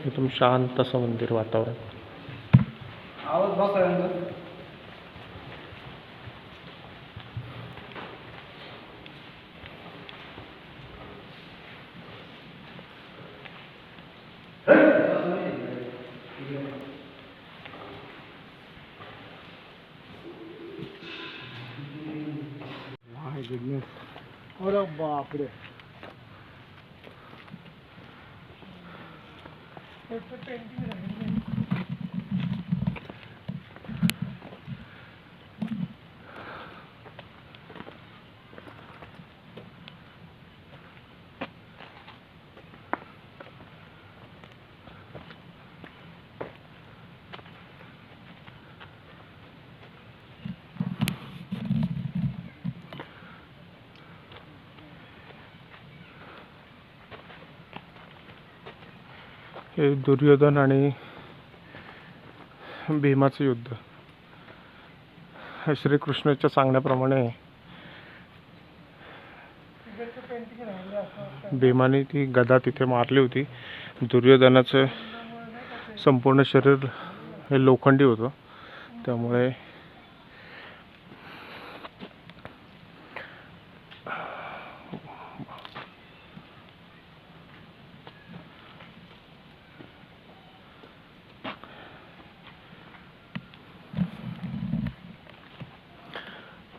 एकदम शांत असं मंदिर वातावरण. आवाज बसा. अरे बापरे. हे दुर्योधन आणि भीमाचं युद्ध. श्रीकृष्णाच्या सांगण्याप्रमाणे भीमाने ती गदा तिथे मारली होती. दुर्योधनाचं संपूर्ण शरीर हे लोखंडी होतं, त्यामुळे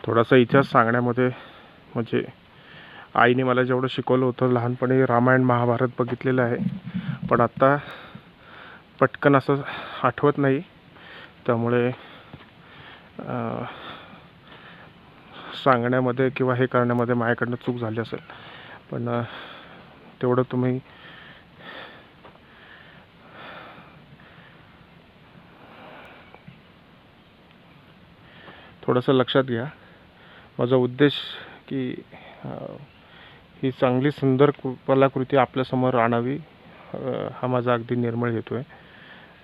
थोडासा इतिहास सांगण्यामध्ये म्हणजे आईने मला जेवढं शिकवलं होतं लहानपणी रामायण महाभारत बघितलेलं आहे, पण आत्ता पटकन असं आठवत नाही, त्यामुळे सांगण्यामध्ये किंवा हे करण्यामध्ये माझ्याकडनं चूक झाली असेल. पण तेवढं तुम्ही थोडंसं लक्षात घ्या. माझा उद्देश की ही चांगली सुंदर कलाकृती आपल्यासमोर आणावी हा माझा अगदी निर्मळ हेतू आहे.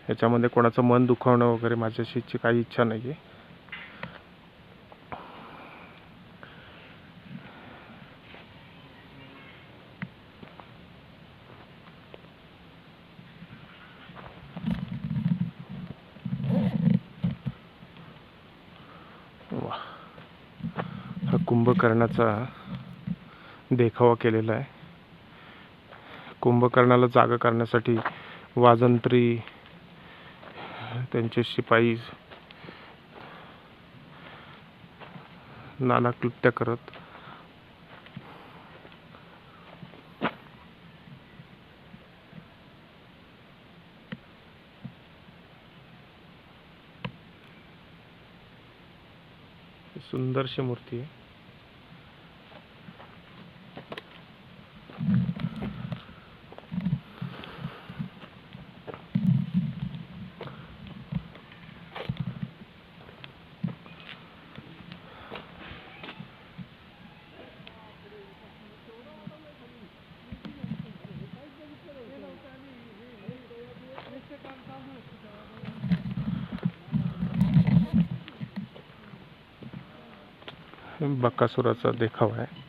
याच्यामध्ये कोणाचं मन दुखावणं वगैरे माझ्याशी काही इच्छा नाही आहे. हा कुंभकर्णाचा देखावा केलेला आहे. कुंभकर्णाला जागा करण्यासाठी वाजंत्री, त्यांचे शिपाई नाना कृत्य करत सुंदरशी मूर्ती आहे. बकासुराचा देखावा आहे.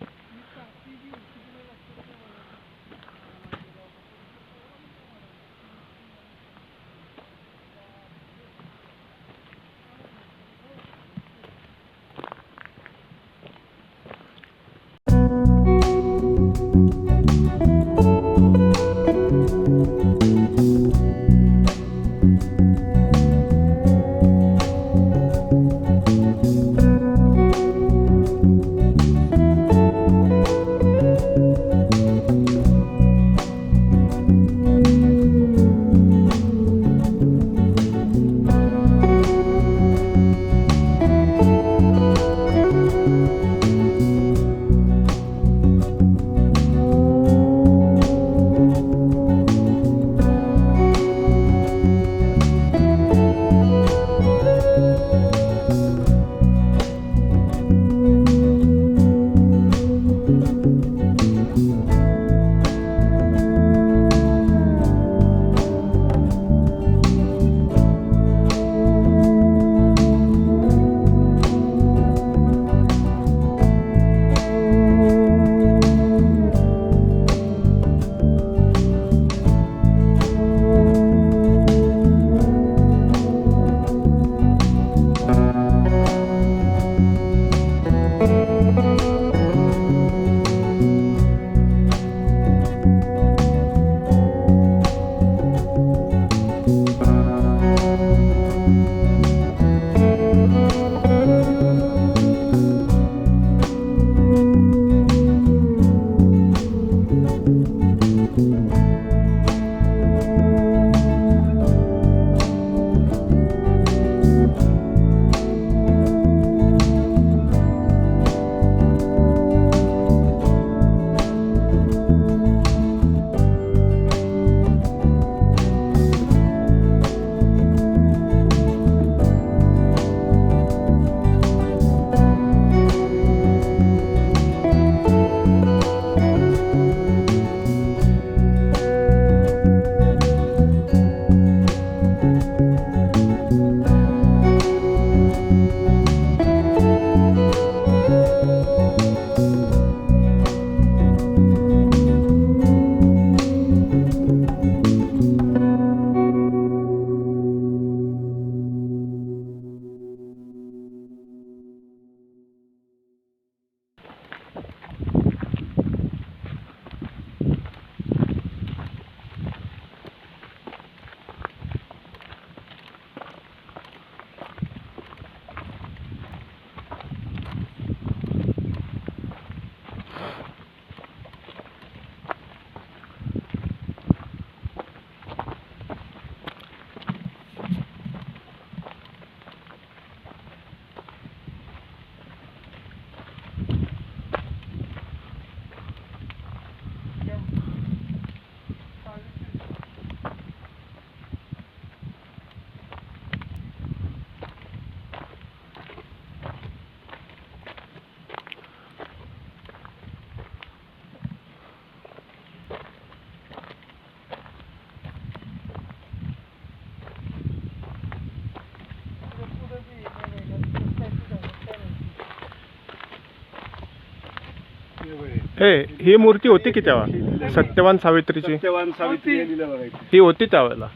हे ही मूर्ती होती की तेव्हा सत्यवान सावित्रीची सत्यवान सावित्री दिलं बघा. ही होती त्यावेळेला.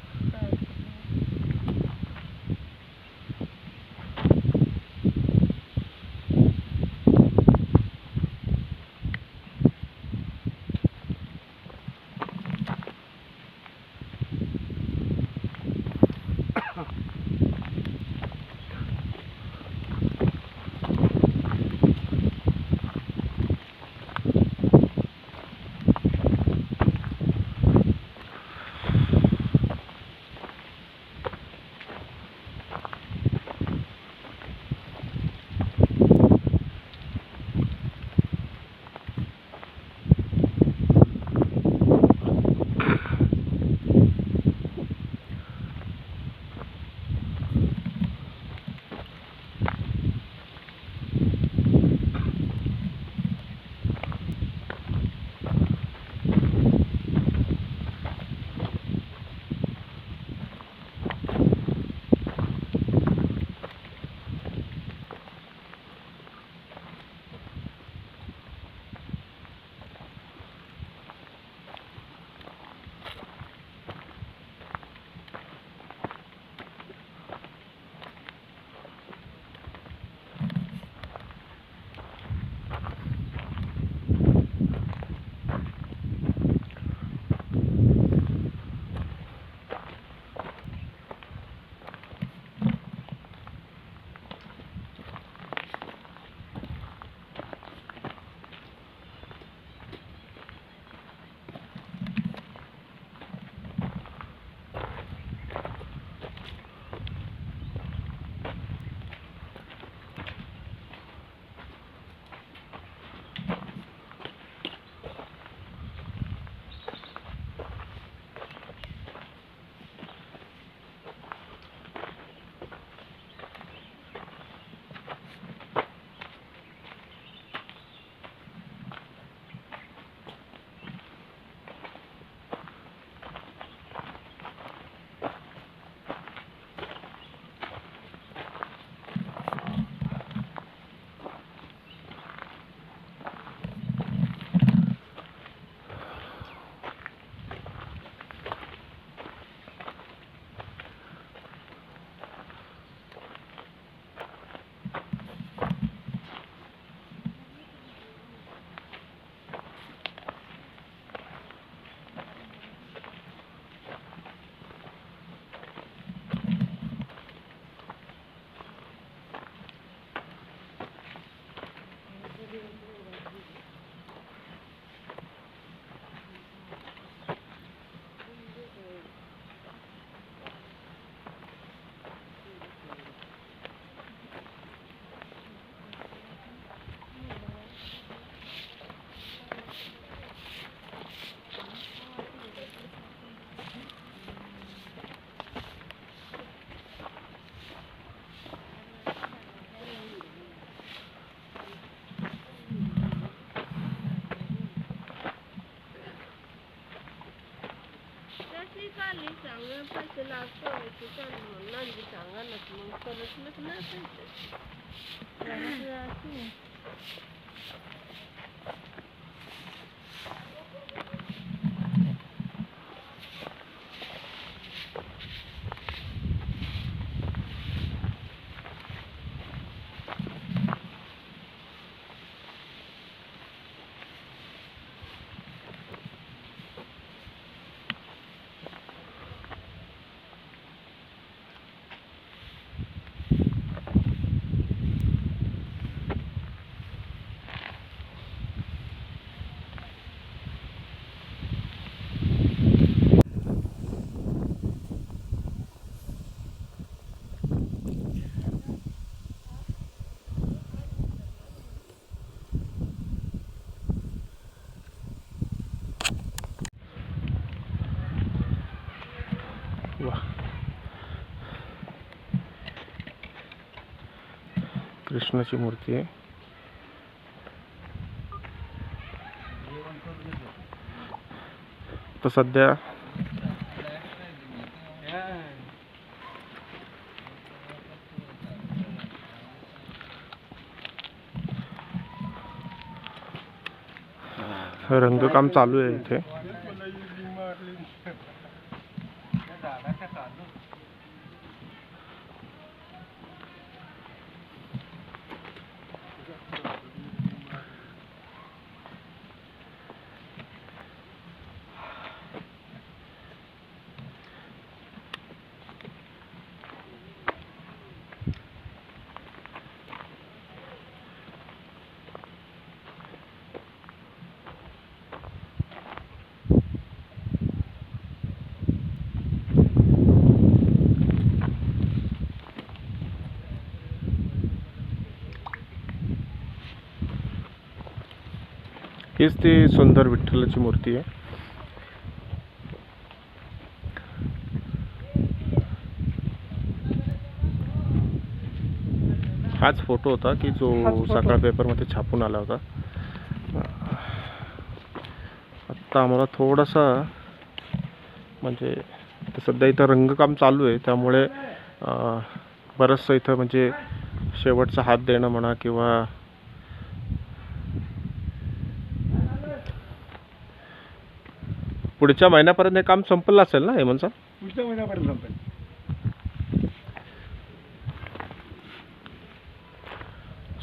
चालेल चांगलं पैसे लागतो चालेल म्हणून आणली सांगा ना मग परत नसायचं. कृष्णाची मूर्ती आहे. तर सध्या रंगकाम चालू आहे इथे. हीच ती सुंदर विठ्ठलाची मूर्ती आहे. हाच फोटो होता की जो सकाळ पेपरमध्ये छापून आला होता. आत्ता आम्हाला थोडासा म्हणजे सध्या इथं रंगकाम चालू आहे त्यामुळे बरंचसं इथं म्हणजे शेवटचा हात देणं म्हणा किंवा पुढच्या महिन्यापर्यंत हे काम संपलं असेल ना हेमंत सर? पुढच्या महिन्यापर्यंत संपेल.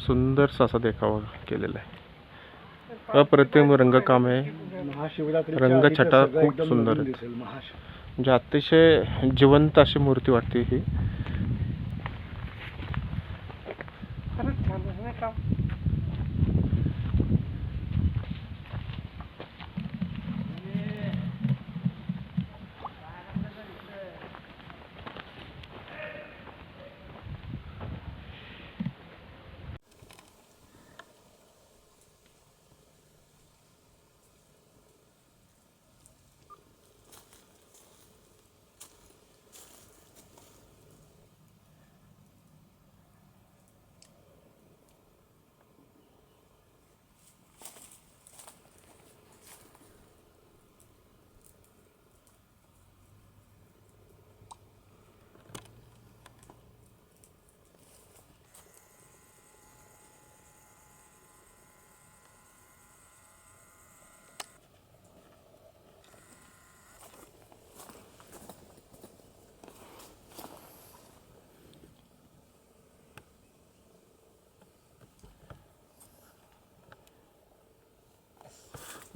सुंदरसा असा देखावा केलेला आहे. अप्रतिम रंगकाम आहे. महाशिवरात्रीच्या रंगछटा आधी तर सगळं खूप एकदम सुंदर नवीन आहे. दिसेल. म्हणजे अतिशय जिवंत अशी मूर्ती वाटते ही. खरंच छान आहे ना काम.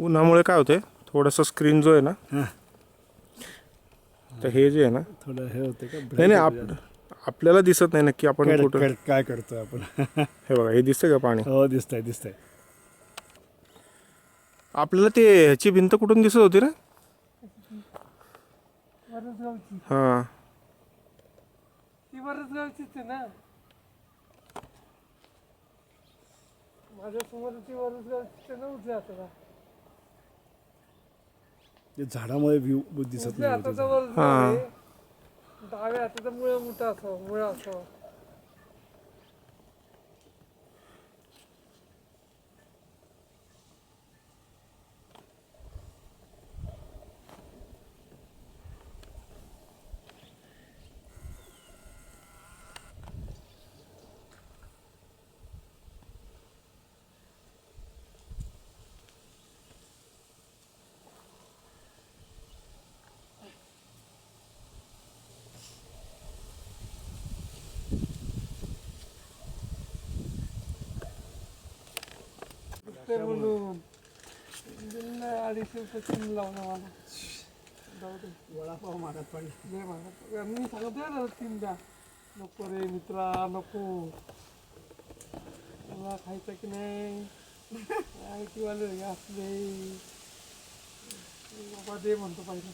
उन्हामुळे काय होते थोडंसं स्क्रीन जो आहे ना तर हे जे आहे ना थोडं हे होते का नाही आपल्याला दिसत नाही नक्की आपण फोटो काय करतोय आपण. हे बघा हे दिसतंय का पाणी? हो दिसतंय. आपल्याला ते ह्याची भिंत कुठून दिसत होती ना? वरसगावची. हां ती वरसगावचीच आहे ना. माझ्या समोर ती वरसगावची नव्हती आता. ते झाडामुळे व्ह्यू दिसत उजव्या नाही. हाताचा वरसगाव आहे. डाव्या हाताचा मुळा मोठा असावा. मुळा असावा. ते म्हणून 250 रुपये लावणं मला. जाऊ दे. वडापाव मागत पण नाही मला मी सांगतोय ना 3 द्या. नको रे मित्रा नको. मला खायचं की नाही काय किंवा असले बाबा दे म्हणतो पाहिजे.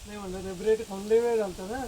नाही म्हणलं ते ब्रेड खाऊन लय वेळ झालता ना.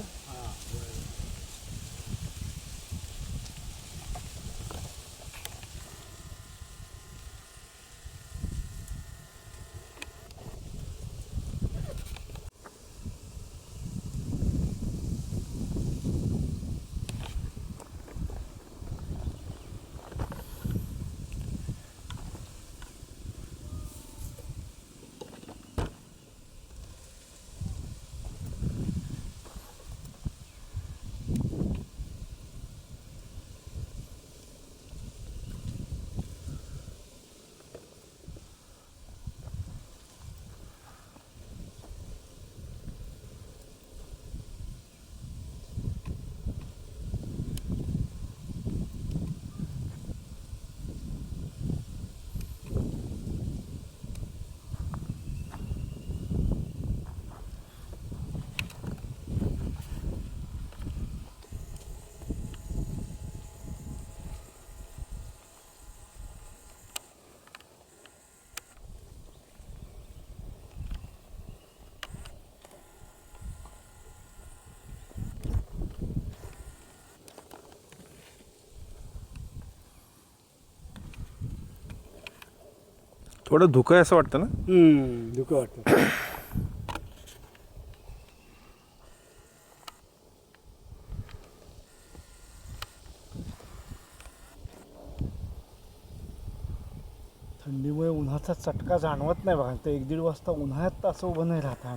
थोडं धुकं आहे असं वाटतं ना. धुकं वाटतं. थंडीमुळे उन्हाचा चटका जाणवत नाही बघा. ते 1-1.5 वाजता उन्हाळ्यात असं उभं नाही राहता.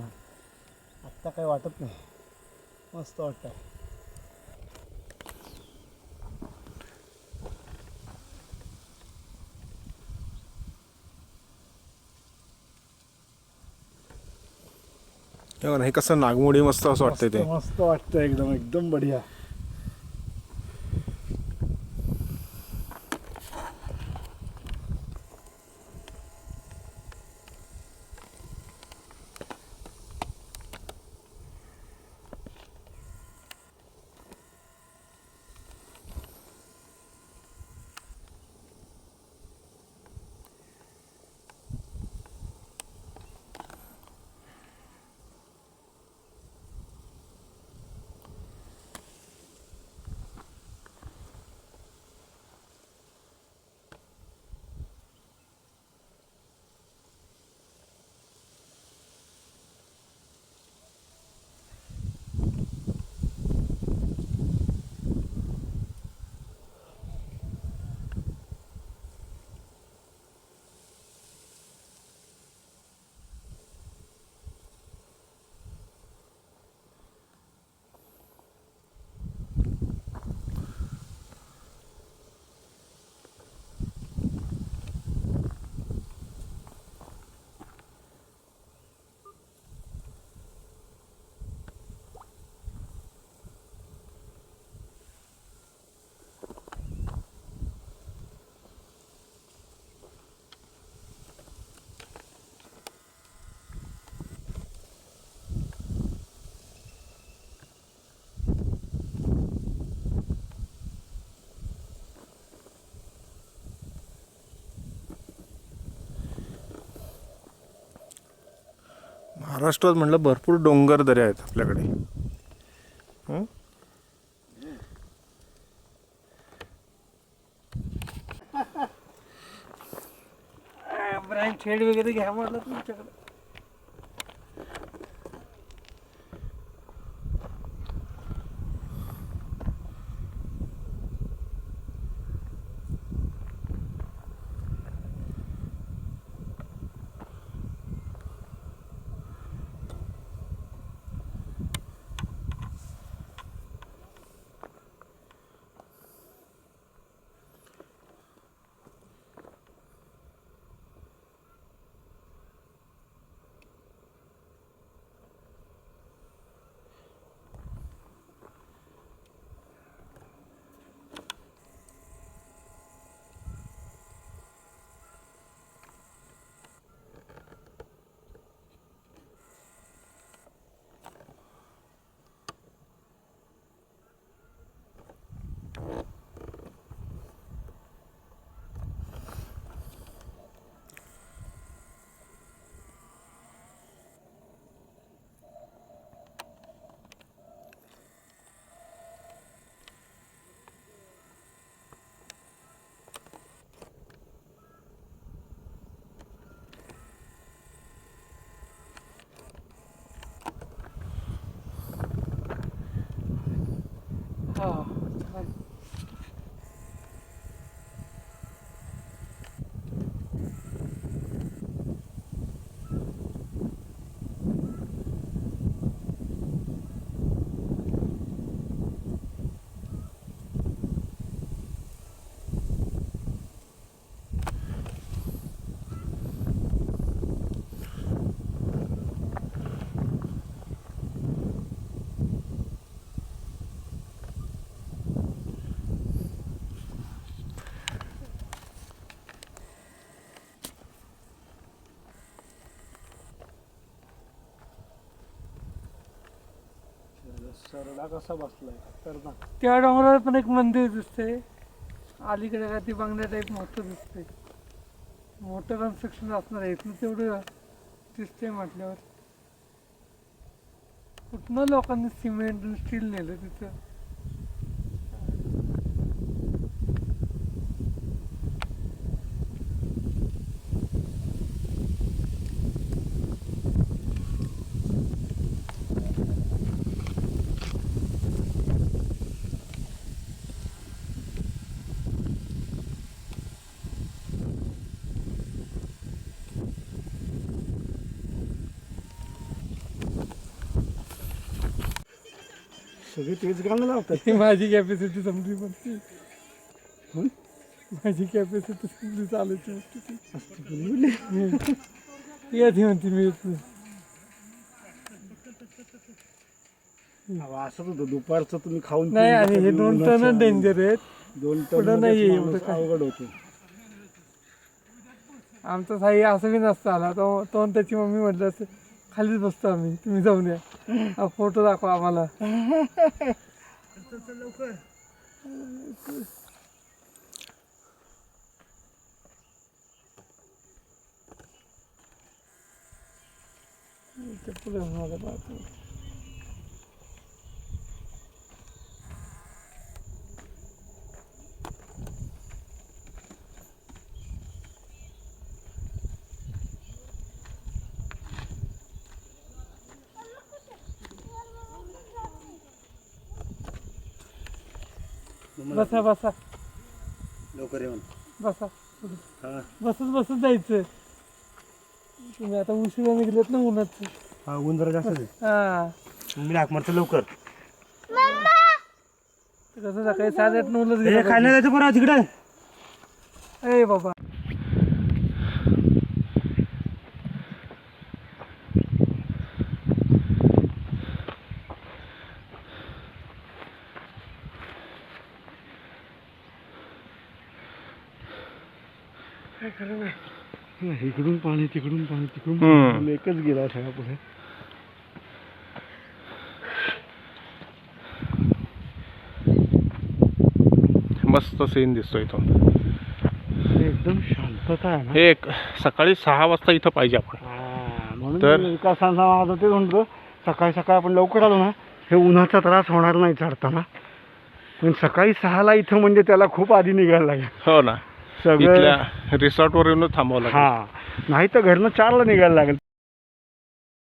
आत्ता काही वाटत नाही, मस्त वाटतं. हे कसं नागमोडी मस्त असं वाटतंय ते. मस्त वाटतं, एकदम एकदम बढिया. महाराष्ट्रात म्हटलं भरपूर डोंगर दऱ्या आहेत आपल्याकडे. ब्राईन शेड वगैरे घ्या म्हटलं तुमच्याकडे. हा छान. सरडा कसा बसलाय तर त्या डोंगरावर पण एक मंदिर दिसते. अलीकडे काय ती बंगल्या टाईप मोठं दिसते. मोठं कन्स्ट्रक्शन असणार आहे. इथनं तेवढं दिसते म्हटल्यावर. कुठनं लोकांनी सिमेंट आणि स्टील नेलं तिथं. सगळे तेच गाणं लावतात. माझी कॅपॅसिटी समजी म्हणते. माझी कॅपॅसिटी समजी चालायची असते ती आधी म्हणते मी येत नाही. असंच होतं दुपारचं तुम्ही खाऊन नाही आणि हे 2 टन डेंजर आहेत. 2 पुढं नाही टन एवढं काय. अवघड होतं. आमचा साई असं बी नसता आला तो आणि त्याची मम्मी म्हटलं असं खालीच बसतो आम्ही, तुम्ही जाऊन या, फोटो दाखवा आम्हाला. लवकर पुढे मला पाहतो. बसा बसा लवकर येऊन बसा बसत जायचं. तुम्ही आता उशिरा निघलेत ना उन्हात. ऊन जरा जास्त आहे. हा मी लाख मारतो लवकर. कसं सकाळी 8:30-9लाच हे खायला जायचं बरं तिकडे. ए बाबा काय खरं नाही. इकडून पाणी तिकडून पाणी तिकडून एकच गेला सगळा पुढे. मस्त सीन दिसतोय इथून. एकदम शांतता आहे ना. हे सकाळी 6 वाजता इथं पाहिजे आपण. म्हणून तर- विकासांचा माझं तेच म्हणतो सकाळी सकाळी आपण लवकर आलो ना हे उन्हाचा त्रास होणार नाही चढताना. पण सकाळी 6ला इथं म्हणजे त्याला खूप आधी निघायला लागेल. हो ना, सगळं इथल्या रिसॉर्टवर येऊन थांबावं लागेल. हा नाही तर घरनं 4ला निघायला लागेल.